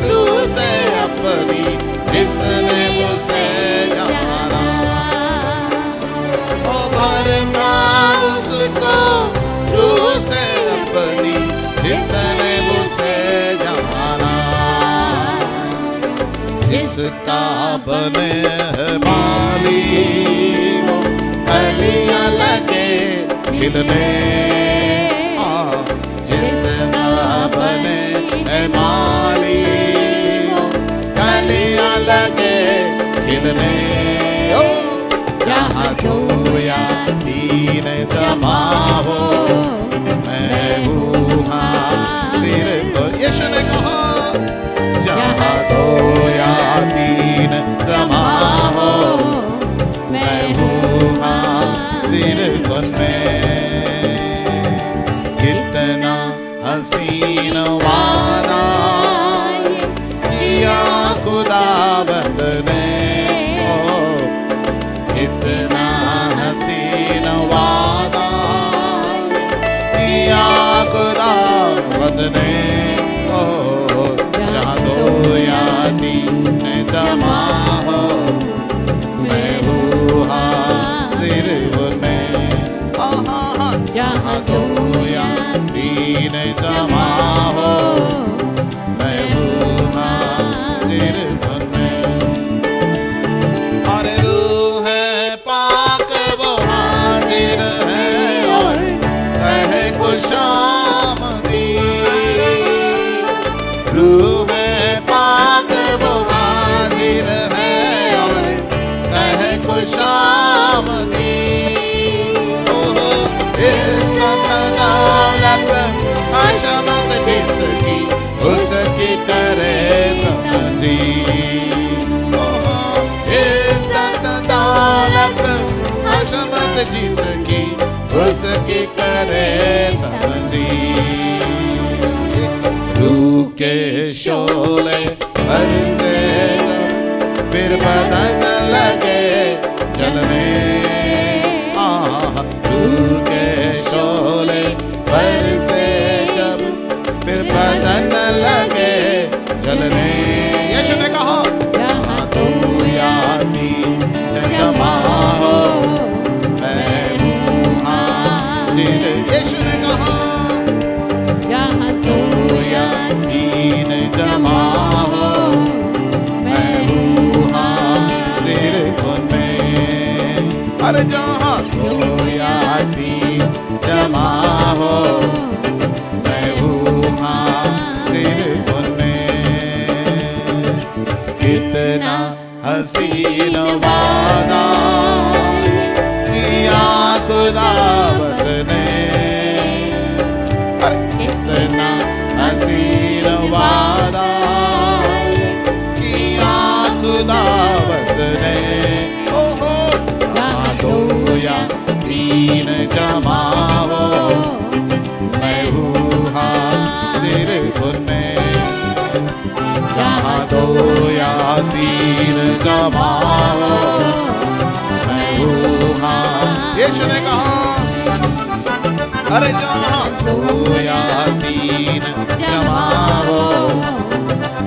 रूह से अपनी जिसने मुझसे जाना। ओ भरता उसको रूह से अपनी जिसने मुझसे जाना। जिसका बने है माली वो कलियां लगे खिलने। जिसका बने है माली वो कलियां लगे खिलने। जहाँ दो या तीन जमा हो मैं हूँ हाजिर। यीशु ने कहा जहाँ दो या तीन जमा हो मैं हूँ हाजिर उनमें। कितना हसीन वादा किया खुदावंद ने। ओ कितना हसीन वादा किया खुदावंद ने। ओ जहाँ दो या तीन जमा हो मैं हूँ हाजिर उनमें। जहाँ दो या तीन जमा हो मैं हूँ हाजिर उनमें। अरे रूह है पाक वो हाजिर है और कहे खुशामदीद। रूह है पाक वो हाजिर है और कहे खुशामदीद। ओहो इज्जत दौलत हशमत जिसकी उसकी करे तमजीद। ओहो इज्जत दौलत हशमत जिसकी उसकी करे तमजीद। रूह के शोले बरसे फिर बदन लगे जलने। रूह के शोले बरसे जब फिर बदन लगे जलने। यीशु ने कहा जहाँ दो या तीन जमा हो मैं हूँ हाजिर। यीशु ने कहा जहाँ दो या तीन जमा हो मैं हूँ हाजिर उनमें। अरे जहाँ दो या तीन जमा हो मैं हूँ हाजिर उनमें। कितना हसीन वादा किया खुदावंद ने। कितना हसीन वादा किया खुदावंद ने। ओहो जहाँ दो या तीन जमा हो मैं हूँ हाजिर उनमें। जहाँ दो या तीन जमा हो मैं हूँ हाजिर। यीशु ने कहा अरे जहाँ दो या तीन जमा हो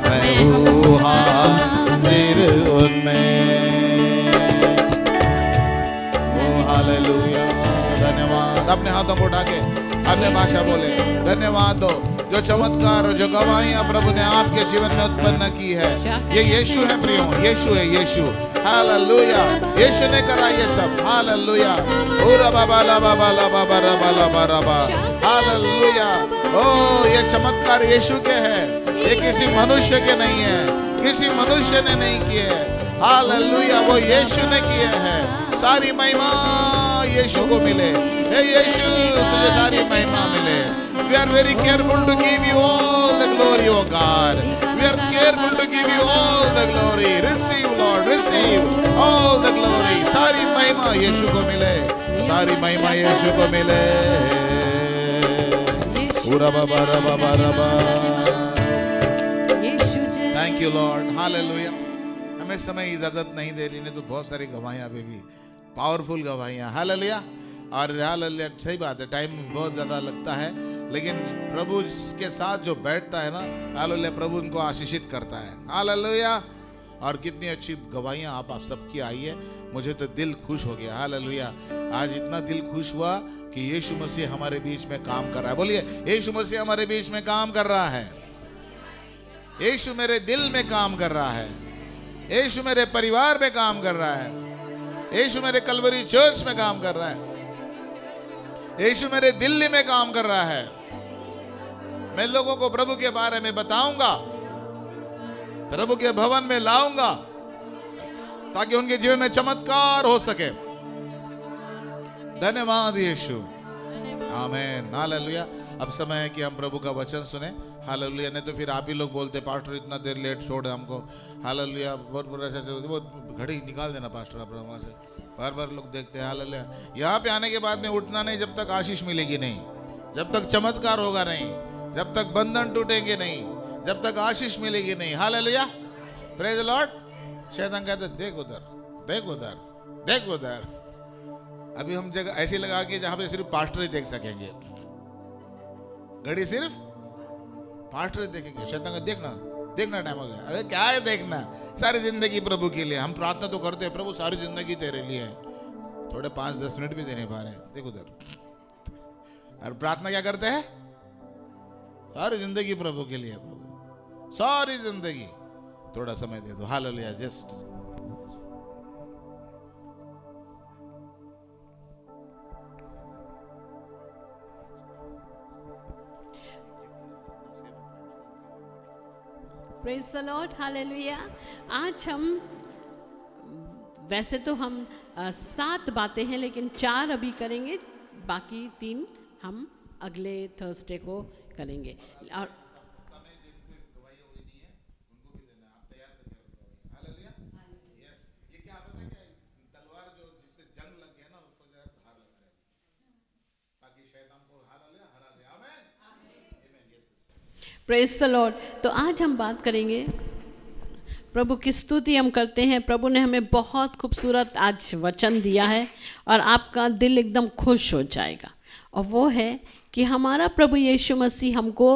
मैं हूँ हाजिर उनमें। ओ हालेलुया। धन्यवाद। अपने हाथों को उठा के अन्य भाषा बोले धन्यवाद दो। जो चमत्कार और जो गवाहियां प्रभु ने आपके जीवन में उत्पन्न की है, ये यीशु है प्रियो, यीशु है, यीशु। हालेलुया, यीशु ने करा ये सब। हालेलुया, ओरा बाबा ला बाबा ला बाबा रबा ला बाबा। हालेलुया, ओ ये चमत्कार यीशु के है, ये किसी मनुष्य के नहीं है, किसी मनुष्य ने नहीं किए। हालेलुया, वो यीशु ने किए हैं। सारी महिमा यीशु को मिले। हे यीशु, तुझे सारी महिमा मिले। We are very careful to give you all the glory, O God. We are careful to give you all the glory. Receive, Lord, receive all the glory. सारी महिमा यीशु को मिले, सारी महिमा यीशु को मिले। पूरा बाबा रबा रबा। Thank you, Lord. Hallelujah. हमें समय इजाजत नहीं दे रही, नहीं तो बहुत सारी गवाहियां अभी भी, पावरफुल गवाहियां। हालेलुया। और हालेलुया, सही बात है, टाइम बहुत ज़्यादा लगता है, लेकिन प्रभु के साथ जो बैठता है ना, हालेलुया, प्रभु उनको आशीषित करता है। हालेलुया। और कितनी अच्छी गवाहियां आप सबकी आई है, मुझे तो दिल खुश हो गया। हालेलुया, आज इतना दिल खुश हुआ कि यीशु मसीह हमारे बीच में काम कर रहा है। बोलिए, यीशु मसीह हमारे बीच में काम कर रहा है। यीशु मेरे दिल में काम कर रहा है, यीशु मेरे परिवार में काम कर रहा है, यीशु मेरे कलवरी चर्च में काम कर रहा है, यीशु मेरे दिल्ली में काम कर रहा है। मैं लोगों को प्रभु के बारे में बताऊंगा, प्रभु के भवन में लाऊंगा, ताकि उनके जीवन में चमत्कार हो सके। धन्यवाद यीशु। आमीन। हालेलुया। अब समय है कि हम प्रभु का वचन सुने। हालेलुया। नहीं तो फिर आप ही लोग बोलते, पास्टर इतना देर लेट छोड़े हमको। हालेलुया। बहुत ऐसे वो घड़ी निकाल देना पास्टर, आप वहाँ से बार बार लोग देखते हैं। हालेलुया। यहाँ पे आने के बाद में उठना नहीं जब तक आशीष मिलेगी नहीं, जब तक चमत्कार होगा नहीं, जब तक बंधन टूटेंगे नहीं, जब तक आशीष मिलेगी नहीं। हालेलुया। Praise the Lord. शैतान कहते देख उधर, देख उधर, देख उधर। अभी हम जगह ऐसी लगा के जहां पे सिर्फ पास्टर ही देख सकेंगे, घड़ी सिर्फ पास्टर ही देखेंगे। शैतान का देखना, देखना टाइम हो गया। अरे क्या है देखना, सारी जिंदगी प्रभु के लिए। हम प्रार्थना तो करते हैं, प्रभु सारी जिंदगी तेरे लिए है, थोड़े 5-10 मिनट भी दे नहीं पा रहे। देख उधर। और प्रार्थना क्या करते हैं, सारी जिंदगी प्रभु के लिए। प्रभु सारी जिंदगी, थोड़ा समय दे दो। Hallelujah. Just praise the Lord. Hallelujah. आज हम, वैसे तो हम 7 बातें हैं, लेकिन 4 अभी करेंगे, बाकी 3 हम अगले थर्सडे को करेंगे। और प्रेज द लॉर्ड। तो आज हम बात करेंगे, प्रभु की स्तुति हम करते हैं। प्रभु ने हमें बहुत खूबसूरत आज वचन दिया है और आपका दिल एकदम खुश हो जाएगा। और वो है कि हमारा प्रभु यीशु मसीह हमको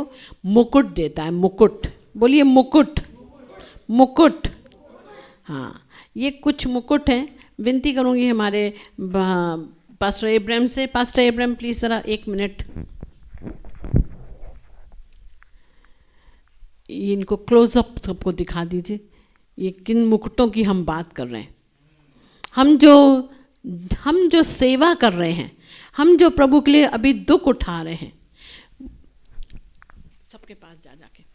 मुकुट देता है। मुकुट, बोलिए मुकुट, मुकुट। हाँ, ये कुछ मुकुट हैं। विनती करूँगी हमारे पास्टर इब्राहिम से। पास्टर इब्राहिम प्लीज़ ज़रा 1 मिनट इनको क्लोजअप सबको दिखा दीजिए। ये किन मुकुटों की हम बात कर रहे हैं। हम जो सेवा कर रहे हैं, हम जो प्रभु के लिए अभी दुख उठा रहे हैं, सबके पास जाके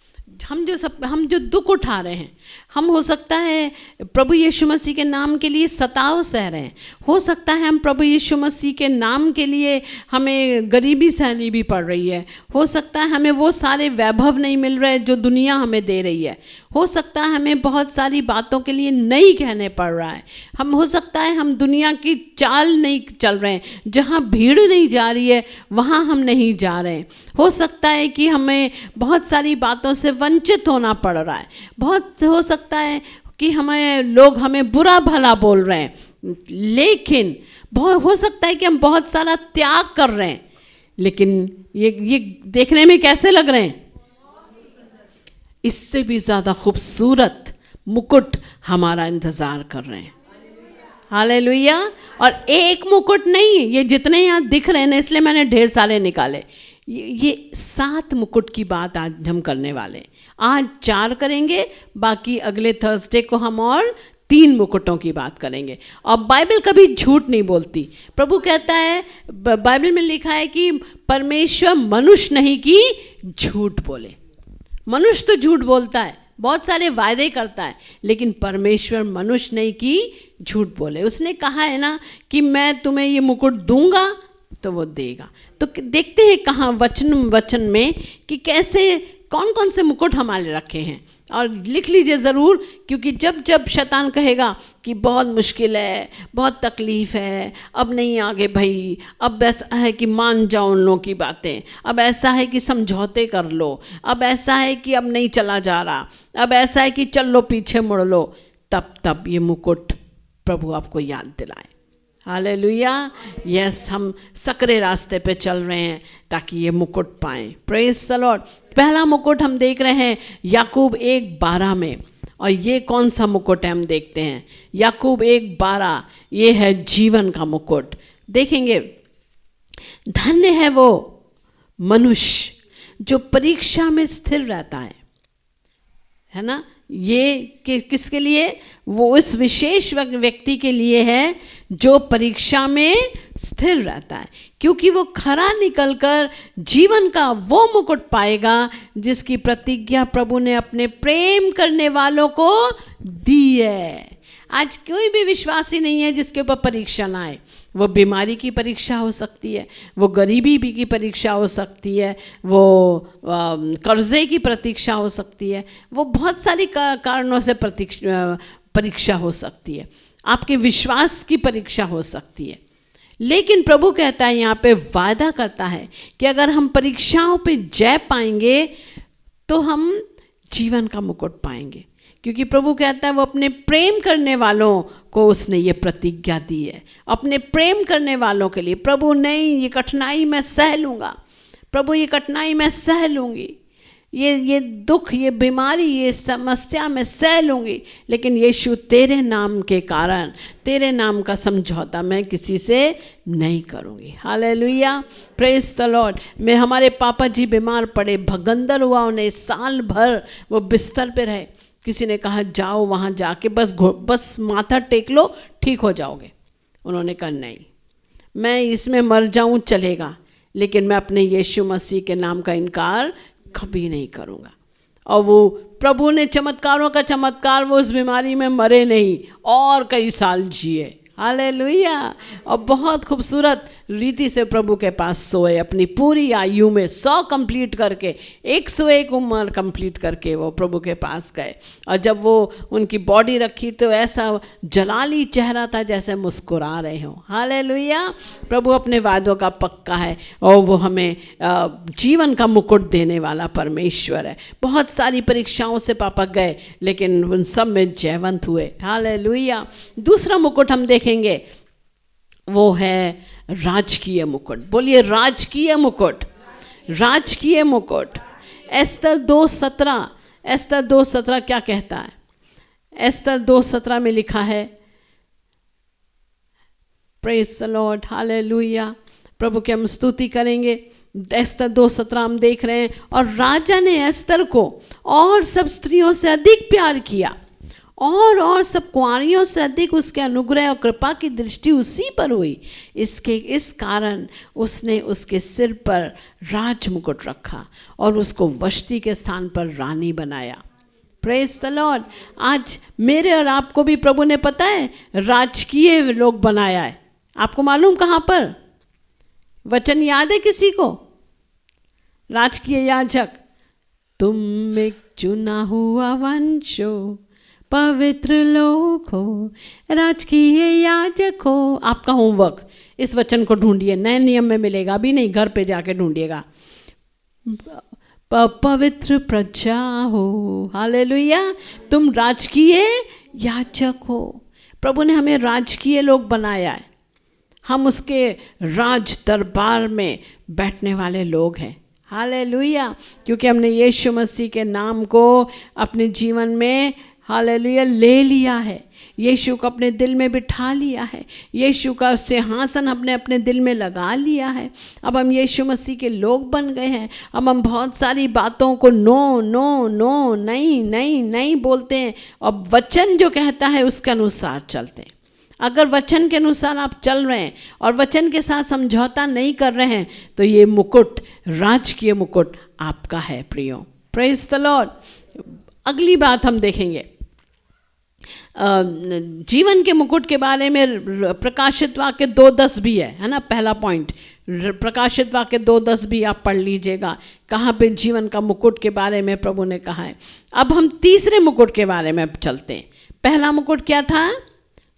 हम जो दुख उठा रहे हैं, हम हो सकता है प्रभु यीशु मसीह के नाम के लिए सताव सह रहे हैं। हो सकता है हम प्रभु यीशु मसीह के नाम के लिए हमें गरीबी सहनी भी पड़ रही है। हो सकता है हमें वो सारे वैभव नहीं मिल रहे जो दुनिया हमें दे रही है। हो सकता है हमें बहुत सारी बातों के लिए नहीं कहने पड़ रहा है। हो सकता है हम दुनिया की चाल नहीं चल रहे हैं, जहाँ भीड़ नहीं जा रही है वहाँ हम नहीं जा रहे हैं। हो सकता है कि हमें बहुत सारी बातों से वंचित होना पड़ रहा है। बहुत हो सकता है कि लोग हमें बुरा भला बोल रहे हैं, लेकिन बहुत हो सकता है कि हम बहुत सारा त्याग कर रहे हैं, लेकिन ये देखने में कैसे लग रहे हैं? इससे भी ज़्यादा खूबसूरत मुकुट हमारा इंतज़ार कर रहे हैं। हालेलुया। और एक मुकुट नहीं, ये जितने यहाँ दिख रहे हैं ना, इसलिए मैंने ढेर सारे निकाले। ये 7 मुकुट की बात आज हम करने वाले हैं। आज 4 करेंगे, बाकी अगले थर्सडे को हम और 3 मुकुटों की बात करेंगे। और बाइबल कभी झूठ नहीं बोलती। प्रभु कहता है, बाइबल में लिखा है कि परमेश्वर मनुष्य नहीं कि झूठ बोले। मनुष्य तो झूठ बोलता है, बहुत सारे वायदे करता है, लेकिन परमेश्वर मनुष्य नहीं कि झूठ बोले। उसने कहा है ना कि मैं तुम्हें ये मुकुट दूंगा, तो वो देगा। तो देखते हैं कहाँ वचन में कि कैसे कौन कौन से मुकुट हमारे रखे हैं। और लिख लीजिए ज़रूर, क्योंकि जब जब शैतान कहेगा कि बहुत मुश्किल है, बहुत तकलीफ़ है, अब नहीं आगे भाई, अब ऐसा है कि मान जाओ उन लोगों की बातें, अब ऐसा है कि समझौते कर लो, अब ऐसा है कि अब नहीं चला जा रहा, अब ऐसा है कि चल लो पीछे मुड़ लो, तब ये मुकुट प्रभु आपको याद दिलाए। हालेलुया। यस, हम सकरे रास्ते पे चल रहे हैं ताकि ये मुकुट पाएं। Praise the Lord. पहला मुकुट हम देख रहे हैं याकूब 1:12 में, और ये कौन सा मुकुट है हम देखते हैं। याकूब 1:12, ये है जीवन का मुकुट। देखेंगे, धन्य है वो मनुष्य जो परीक्षा में स्थिर रहता है ना। ये किसके लिए? वो उस विशेष व्यक्ति के लिए है जो परीक्षा में स्थिर रहता है, क्योंकि वो खरा निकलकर जीवन का वो मुकुट पाएगा जिसकी प्रतिज्ञा प्रभु ने अपने प्रेम करने वालों को दी है। आज कोई भी विश्वासी नहीं है जिसके ऊपर परीक्षा ना आए। वो बीमारी की परीक्षा हो सकती है, वो गरीबी की परीक्षा हो सकती है, वो कर्जे की प्रतीक्षा हो सकती है, वो बहुत सारी कारणों से परीक्षा हो सकती है, आपके विश्वास की परीक्षा हो सकती है। लेकिन प्रभु कहता है, यहाँ पे वादा करता है कि अगर हम परीक्षाओं पे जय पाएंगे तो हम जीवन का मुकुट पाएंगे, क्योंकि प्रभु कहता है वो अपने प्रेम करने वालों को उसने ये प्रतिज्ञा दी है। अपने प्रेम करने वालों के लिए प्रभु, नहीं ये कठिनाई मैं सह लूँगा, प्रभु ये कठिनाई मैं सह लूँगी, ये दुख, ये बीमारी, ये समस्या मैं सह लूँगी, लेकिन यीशु तेरे नाम के कारण, तेरे नाम का समझौता मैं किसी से नहीं करूँगी। Hallelujah, praise the Lord. मैं, हमारे पापा जी बीमार पड़े, भगंदर हुआ उन्हें, साल भर वो बिस्तर पे रहे। किसी ने कहा जाओ वहाँ जाके बस माथा टेक लो, ठीक हो जाओगे। उन्होंने कहा नहीं, मैं इसमें मर जाऊँ चलेगा, लेकिन मैं अपने यीशु मसीह के नाम का इनकार कभी नहीं करूँगा। और वो प्रभु ने चमत्कारों का चमत्कार, वो उस बीमारी में मरे नहीं और कई साल जिए। हालेलुया। और बहुत खूबसूरत रीति से प्रभु के पास सोए, अपनी पूरी आयु में 100 कंप्लीट करके, 101 उम्र कंप्लीट करके वो प्रभु के पास गए। और जब वो उनकी बॉडी रखी तो ऐसा जलाली चेहरा था जैसे मुस्कुरा रहे हो। हालेलुया। प्रभु अपने वादों का पक्का है और वो हमें जीवन का मुकुट देने वाला परमेश्वर है। बहुत सारी परीक्षाओं से पापा गए, लेकिन उन सब में जयवंत हुए। हालेलुया। दूसरा मुकुट हम देखेंगे, वो है राजकीय मुकुट। बोलिए राजकीय मुकुट, राजकीय मुकुट। एस्तर 2:17, एस्तर 2:17 क्या कहता है? एस्तर 2:17 में लिखा है, प्रेज द लॉर्ड, हालेलुया। प्रभु की हम स्तुति करेंगे। एस्तर 2:17 हम देख रहे हैं, और राजा ने एस्तर को और सब स्त्रियों से अधिक प्यार किया, और सब कुंवारियों से अधिक उसके अनुग्रह और कृपा की दृष्टि उसी पर हुई। इस कारण उसने उसके सिर पर राज मुकुट रखा और उसको वष्टी के स्थान पर रानी बनाया। Praise the Lord. आज मेरे और आपको भी प्रभु ने, पता है, राजकीय लोग बनाया है। आपको मालूम कहाँ पर? वचन याद है किसी को? राजकीय याजक, तुम एक चुना हुआ वंश हो, पवित्र लोग हो, राजकीय याजक हो। आपका होमवर्क, इस वचन को ढूंढिए, नए नियम में मिलेगा, अभी नहीं, घर पे जाके ढूंढिएगा। पवित्र प्रजा हो। हालेलुया। तुम राजकीय याजक हो। प्रभु ने हमें राजकीय लोग बनाया है। हम उसके राज दरबार में बैठने वाले लोग हैं। हालेलुया। क्योंकि हमने यीशु मसीह के नाम को अपने जीवन में हालेलुया ले लिया है, यीशु को अपने दिल में बिठा लिया है, यीशु का सिंहासन हमने अपने दिल में लगा लिया है। अब हम यीशु मसीह के लोग बन गए हैं। अब हम बहुत सारी बातों को नो नो नो नहीं नहीं नहीं बोलते हैं और वचन जो कहता है उसके अनुसार चलते हैं। अगर वचन के अनुसार आप चल रहे हैं और वचन के साथ समझौता नहीं कर रहे हैं तो ये मुकुट, राजकीय मुकुट आपका है प्रियो। Praise the Lord. अगली बात हम देखेंगे जीवन के मुकुट के बारे में। प्रकाशित वाक्य 2:10 भी है ना, पहला पॉइंट। प्रकाशित वाक्य 2:10 भी आप पढ़ लीजिएगा, कहाँ पे जीवन का मुकुट के बारे में प्रभु ने कहा है। अब हम तीसरे मुकुट के बारे में चलते हैं। पहला मुकुट क्या था?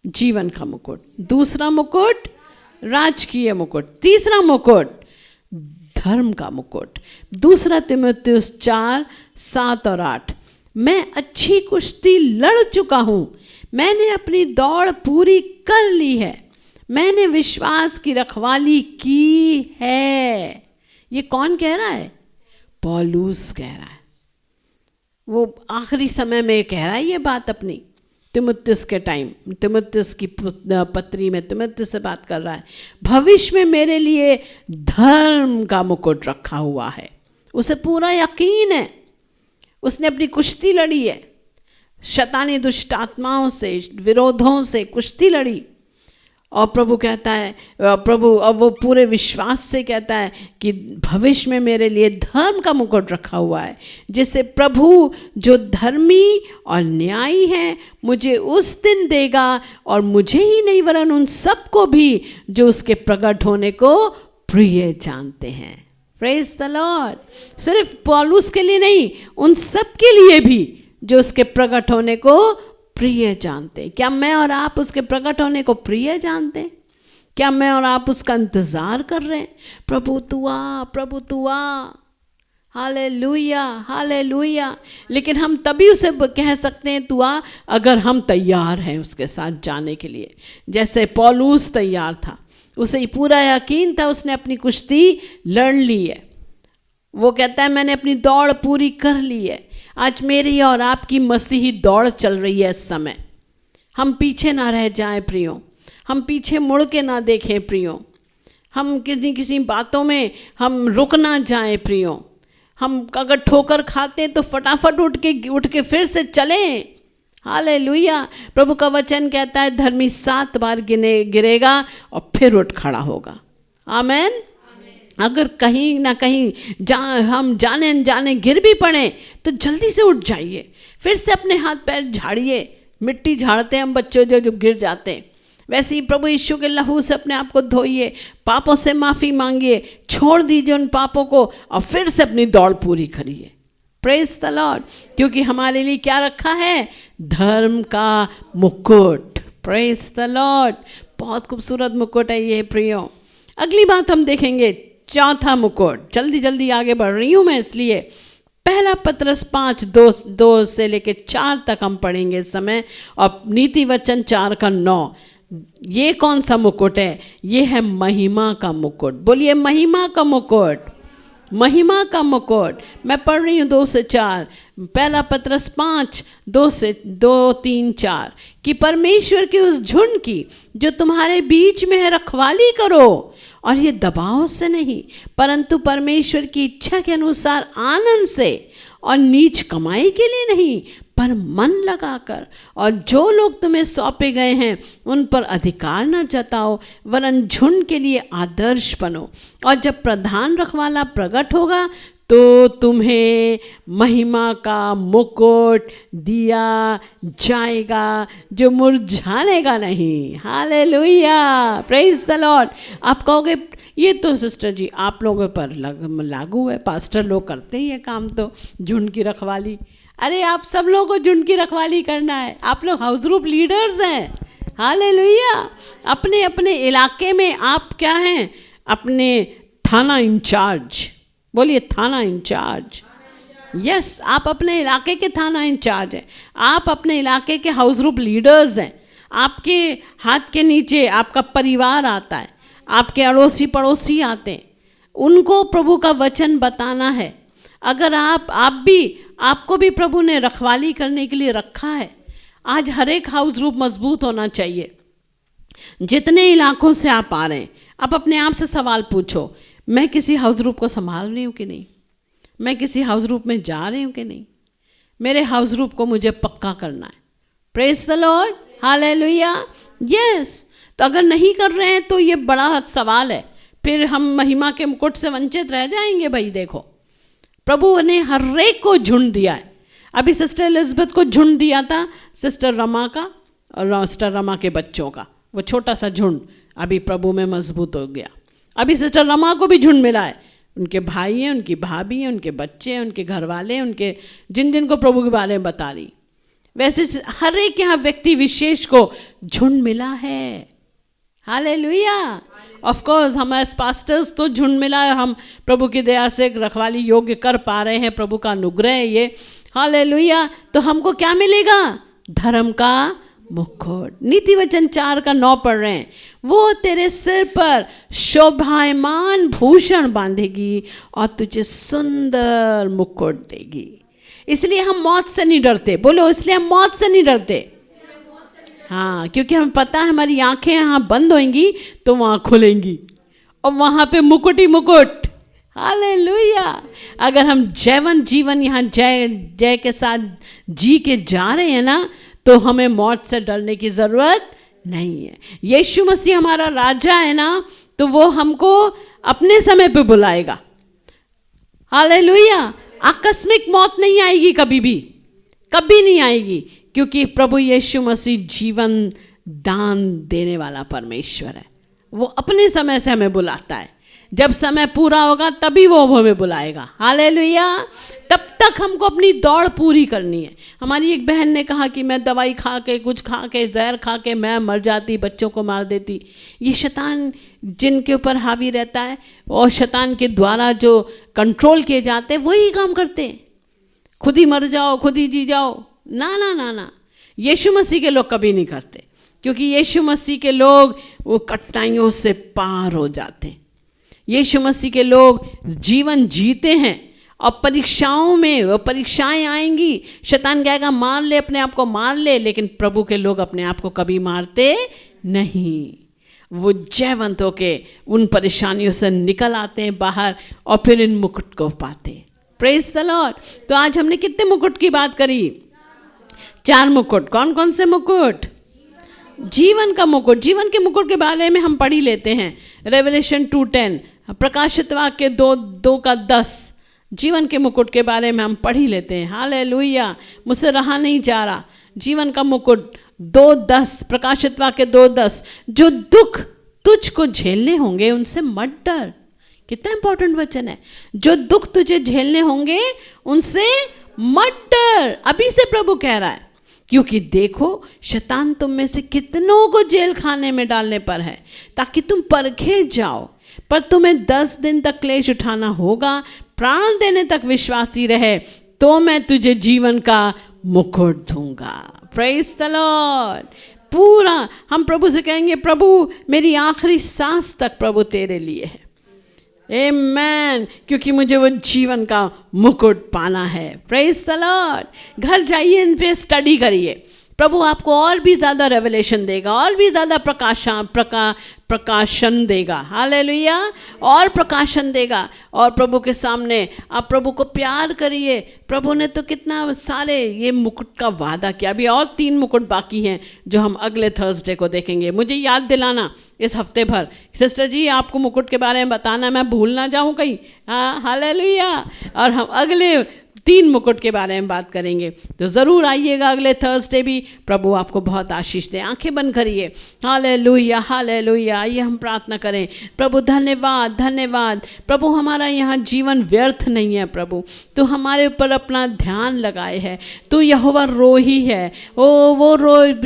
जीवन का मुकुट। दूसरा मुकुट राजकीय मुकुट। तीसरा मुकुट धर्म का मुकुट। दूसरा तीमुथियुस 4:7 और 8। मैं अच्छी कुश्ती लड़ चुका हूँ, मैंने अपनी दौड़ पूरी कर ली है, मैंने विश्वास की रखवाली की है। ये कौन कह रहा है? पौलुस कह रहा है। वो आखिरी समय में कह रहा है ये बात अपनी तीमुथियुस के टाइम, तीमुथियुस की पत्री में तीमुथियुस से बात कर रहा है। भविष्य में मेरे लिए धर्म का मुकुट रखा हुआ है। उसे पूरा यकीन है, उसने अपनी कुश्ती लड़ी है, शैतानी दुष्ट आत्माओं से, विरोधों से कुश्ती लड़ी। और प्रभु कहता है, प्रभु अब वो पूरे विश्वास से कहता है कि भविष्य में मेरे लिए धर्म का मुकुट रखा हुआ है, जिसे प्रभु जो धर्मी और न्यायी है मुझे उस दिन देगा, और मुझे ही नहीं वरन उन सबको भी जो उसके प्रकट होने को प्रिय जानते हैं। Praise the Lord. सिर्फ पौलुस के लिए नहीं, उन सब के लिए भी जो उसके प्रकट होने को प्रिय जानते हैं। क्या मैं और आप उसके प्रकट होने को प्रिय जानते हैं? क्या मैं और आप उसका इंतजार कर रहे हैं? प्रभु तू आ, प्रभु तू आ। Hallelujah, hallelujah. लेकिन हम तभी उसे कह सकते हैं तू आ अगर हम तैयार हैं उसके साथ जाने के लिए। जैसे पौलुस तैयार था, उसे पूरा यकीन था, उसने अपनी कुश्ती लड़ ली है। वो कहता है मैंने अपनी दौड़ पूरी कर ली है। आज मेरी और आपकी मसीही दौड़ चल रही है इस समय। हम पीछे ना रह जाएं प्रियो, हम पीछे मुड़ के ना देखें प्रियो, हम किसी बातों में हम रुक ना जाएं प्रियो। हम अगर ठोकर खाते तो फटाफट उठ के फिर से चलें। हालेलुया। प्रभु का वचन कहता है धर्मी 7 बार गिरेगा और फिर उठ खड़ा होगा। आमेन। अगर कहीं ना कहीं हम जाने अनजाने गिर भी पड़े तो जल्दी से उठ जाइए, फिर से अपने हाथ पैर झाड़िए। मिट्टी झाड़ते हैं हम बच्चों जो गिर जाते हैं, वैसे ही प्रभु यीशु के लहू से अपने आप को धोइए, पापों से माफ़ी मांगिए, छोड़ दीजिए उन पापों को और फिर से अपनी दौड़ पूरी करिए। Praise the Lord. क्योंकि हमारे लिए क्या रखा है? धर्म का मुकुट। Praise the Lord. बहुत खूबसूरत मुकुट है ये प्रियो। अगली बात हम देखेंगे, चौथा मुकुट। जल्दी जल्दी आगे बढ़ रही हूँ मैं, इसलिए पहला पत्रस 5:2 से लेके 4 तक हम पढ़ेंगे इस समय, और नीति वचन 4:9। ये कौन सा मुकुट है? ये है महिमा का मुकुट। बोलिए महिमा का मुकुट, महिमा का मुकुट। मैं पढ़ रही हूँ 2 से 4। पहला पत्रस 5:2-3-4 कि परमेश्वर की उस झुंड की जो तुम्हारे बीच में है रखवाली करो, और ये दबाव से नहीं परंतु परमेश्वर की इच्छा के अनुसार आनंद से, और नीच कमाई के लिए नहीं पर मन लगाकर, और जो लोग तुम्हें सौंपे गए हैं उन पर अधिकार न जताओ वरन झुंड के लिए आदर्श बनो। और जब प्रधान रखवाला प्रकट होगा तो तुम्हें महिमा का मुकुट दिया जाएगा जो मुरझाएगा नहीं। Hallelujah, praise the Lord. आप कहोगे ये तो सिस्टर जी आप लोगों पर लागू है, पास्टर लोग करते ही है काम, तो झुंड की रखवाली। अरे आप सब लोगों को झुंड की रखवाली करना है। आप लोग हाउस ग्रुप लीडर्स हैं। हालेलुया। अपने अपने इलाके में आप क्या हैं? अपने थाना इंचार्ज। बोलिए थाना इंचार्ज। यस, आप अपने इलाके के थाना इंचार्ज हैं। आप अपने इलाके के हाउस ग्रुप लीडर्स हैं। आपके हाथ के नीचे आपका परिवार आता है, आपके अड़ोसी पड़ोसी आते हैं, उनको प्रभु का वचन बताना है। अगर आपको भी प्रभु ने रखवाली करने के लिए रखा है। आज हर एक हाउस ग्रुप मजबूत होना चाहिए। जितने इलाकों से आप आ रहे हैं, आप अपने आप से सवाल पूछो, मैं किसी हाउस ग्रुप को संभाल रही हूँ कि नहीं? मैं किसी हाउस ग्रुप में जा रही हूँ कि नहीं? मेरे हाउस ग्रुप को मुझे पक्का करना है। Praise the Lord, hallelujah, yes. तो अगर नहीं कर रहे हैं तो ये बड़ा सवाल है, फिर हम महिमा के मुकुट से वंचित रह जाएंगे। भाई देखो, प्रभु ने हर एक को झुंड दिया है। अभी सिस्टर एलिजबेथ को झुंड दिया था, सिस्टर रमा का और सिस्टर रमा के बच्चों का, वो छोटा सा झुंड अभी प्रभु में मजबूत हो गया। अभी सिस्टर रमा को भी झुंड मिला है, उनके भाई हैं, उनकी भाभी हैं, उनके बच्चे हैं, उनके घर वाले हैं, उनके जिन को प्रभु के बारे में बता रही। वैसे हर एक यहाँ व्यक्ति विशेष को झुंड मिला है। हालेलुया। ऑफ कोर्स हमें एज पास्टर्स तो झुंड मिला है और हम प्रभु की दया से रखवाली योग्य कर पा रहे हैं, प्रभु का अनुग्रह है ये। हालेलुया। तो हमको क्या मिलेगा? धर्म का मुकुट। नीति वचन 4:9 पढ़ रहे हैं, वो तेरे सिर पर शोभायमान भूषण बांधेगी और तुझे सुंदर मुकुट देगी। इसलिए हम मौत से नहीं डरते। बोलो, इसलिए हम मौत से नहीं डरते। हाँ, क्योंकि हमें पता है हमारी आंखें यहाँ बंद होंगी तो वहाँ खुलेंगी और वहाँ पे मुकुट ही मुकुट। हालेलुया। अगर हम जैवन जीवन यहाँ जय के साथ जी के जा रहे हैं ना, तो हमें मौत से डरने की ज़रूरत नहीं है। यीशु मसीह हमारा राजा है ना, तो वो हमको अपने समय पे बुलाएगा। हालेलुया। आकस्मिक मौत नहीं आएगी, कभी नहीं आएगी, क्योंकि प्रभु यीशु मसीह जीवन दान देने वाला परमेश्वर है। वो अपने समय से हमें बुलाता है। जब समय पूरा होगा तभी वो हमें बुलाएगा। हालेलुया। तब तक हमको अपनी दौड़ पूरी करनी है। हमारी एक बहन ने कहा कि मैं दवाई खा के, कुछ खा के, जहर खा के मैं मर जाती, बच्चों को मार देती। ये शैतान जिनके ऊपर हावी रहता है और शैतान के द्वारा जो कंट्रोल किए जाते हैं वही काम करते हैं। खुद ही मर जाओ, खुद ही जी जाओ। ना ना ना ना, यीशु मसीह के लोग कभी नहीं करते, क्योंकि यीशु मसीह के लोग वो कठिनाइयों से पार हो जाते हैं। यीशु मसीह के लोग जीवन जीते हैं और परीक्षाओं में, वो परीक्षाएं आएंगी, शैतान कहेगा मार ले, अपने आप को मार ले, लेकिन प्रभु के लोग अपने आप को कभी मारते नहीं। वो जयवंत होके उन परेशानियों से निकल आते हैं बाहर और फिर इन मुकुट को पाते हैं। Praise the Lord. तो आज हमने कितने मुकुट की बात करी? 4 मुकुट। कौन कौन से मुकुट? जीवन का मुकुट। जीवन के मुकुट के बारे में हम पढ़ ही लेते हैं। रेवलेशन 2:10, प्रकाशित वाक्य 2:10, जीवन के मुकुट के बारे में हम पढ़ ही लेते हैं। हालेलुया। मुझसे रहा नहीं जा रहा। जीवन का मुकुट 2:10, प्रकाशित वाक्य 2:10, जो दुख तुझको झेलने होंगे उनसे मत डर। कितना इंपॉर्टेंट वचन है। जो दुख तुझे झेलने होंगे उनसे मत डर। अभी से प्रभु कह रहा है, क्योंकि देखो शैतान तुम में से कितनों को जेल खाने में डालने पर है, ताकि तुम परखे जाओ, पर तुम्हें 10 दिन तक क्लेश उठाना होगा। प्राण देने तक विश्वासी रहे तो मैं तुझे जीवन का मुकुट दूंगा। Praise the Lord. पूरा हम प्रभु से कहेंगे, प्रभु मेरी आखिरी सांस तक प्रभु तेरे लिए है। आमेन। क्योंकि मुझे वो जीवन का मुकुट पाना है। Praise the Lord. घर जाइए, इन पे स्टडी करिए। प्रभु आपको और भी ज़्यादा रेवलेशन देगा, और भी ज़्यादा प्रकाशन देगा। हालेलुया। और प्रकाशन देगा। और प्रभु के सामने आप प्रभु को प्यार करिए। प्रभु ने तो कितना सारे ये मुकुट का वादा किया। अभी और 3 मुकुट बाकी हैं जो हम अगले थर्सडे को देखेंगे। मुझे याद दिलाना इस हफ्ते भर, सिस्टर जी आपको मुकुट के बारे में बताना, मैं भूल ना जाऊँ कहीं। हाँ, हालेलुया। और हम अगले 3 मुकुट के बारे में बात करेंगे, तो ज़रूर आइएगा अगले थर्सडे भी। प्रभु आपको बहुत आशीष दे। आंखें बंद करिए। Hallelujah, hallelujah. आइए हम प्रार्थना करें। प्रभु धन्यवाद, धन्यवाद। प्रभु हमारा यहाँ जीवन व्यर्थ नहीं है। प्रभु तो हमारे ऊपर अपना ध्यान लगाए है। तो यहोवा रोही है। ओ वो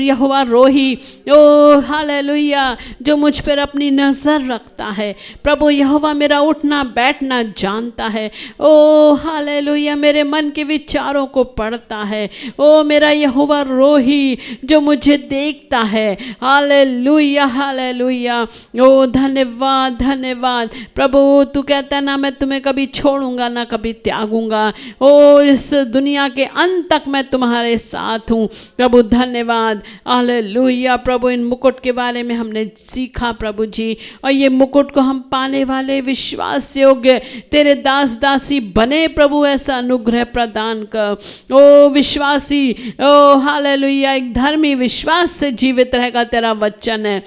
यहोवा रोही, ओ हालेलुया, जो मुझ पर अपनी नज़र रखता है। प्रभु यहोवा मेरा उठना बैठना जानता है। ओ हालेलुया, मेरे मन के विचारों को पढ़ता है। ओ मेरा यहोवा रोही जो मुझे देखता है। Hallelujah hallelujah. ओ धन्यवाद धन्यवाद प्रभु। तू कहता है ना मैं तुम्हें कभी छोड़ूंगा ना कभी त्यागूंगा। ओ इस दुनिया के अंत तक मैं तुम्हारे साथ हूँ। प्रभु धन्यवाद हालेलुया। प्रभु इन मुकुट के बारे में हमने सीखा प्रभु जी, और ये मुकुट को हम पाने वाले विश्वास योग्य तेरे दास दासी बने प्रभु, ऐसा अनुग्रह प्रदान कर। ओ विश्वासी, ओ हालेलुया, एक धर्मी विश्वास से जीवित रहेगा तेरा वचन है,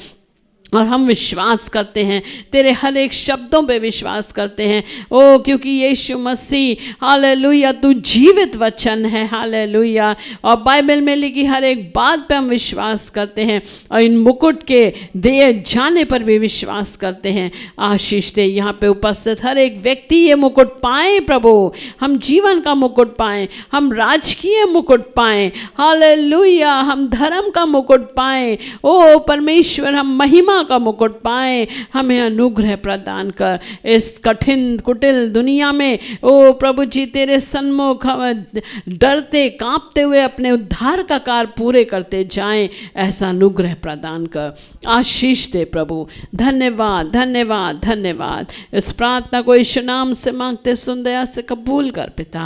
और हम विश्वास करते हैं तेरे हर एक शब्दों पे विश्वास करते हैं। ओ क्योंकि यीशु मसीह हालेलुया तू जीवित वचन है। हालेलुया। और बाइबल में लिखी हर एक बात पे हम विश्वास करते हैं, और इन मुकुट के दिए जाने पर भी विश्वास करते हैं। आशीष दे यहाँ पे उपस्थित हर एक व्यक्ति ये मुकुट पाए प्रभु, हम जीवन का मुकुट पाएं, हम राजकीय मुकुट पाएं। हालेलुया। हम धर्म का मुकुट पाएं। ओ परमेश्वर हम महिमा का मुकुट पाए। हमें अनुग्रह प्रदान कर इस कठिन कुटिल दुनिया में। ओ प्रभु जी तेरे सन्मुख हम डरते कांपते हुए अपने उद्धार का कार्य पूरे करते जाएं, ऐसा अनुग्रह प्रदान कर। आशीष दे प्रभु। धन्यवाद धन्यवाद धन्यवाद। इस प्रार्थना को यीशु नाम से मांगते सुन दया से कबूल कर पिता।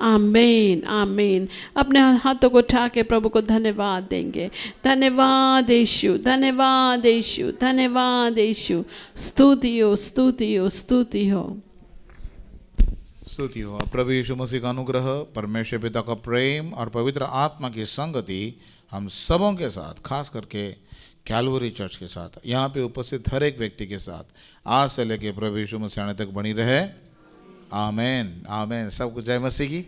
आमीन आमीन। अपने हाथों को उठा के प्रभु को धन्यवाद देंगे। धन्यवाद यीशु, धन्यवाद यीशु, धन्यवाद यीशु। स्तुति हो स्तुति हो स्तुति हो। स्तुति हो। प्रभु यीशु मसीह का अनुग्रह, परमेश्वर पिता का प्रेम और पवित्र आत्मा की संगति हम सबों के साथ, खास करके कैलवरी चर्च के साथ, यहाँ पे उपस्थित हर एक व्यक्ति के साथ आज से लेके प्रभु यीशु मसीह आने तक बनी रहे। आमेन आमेन। सबको जय मसीह की।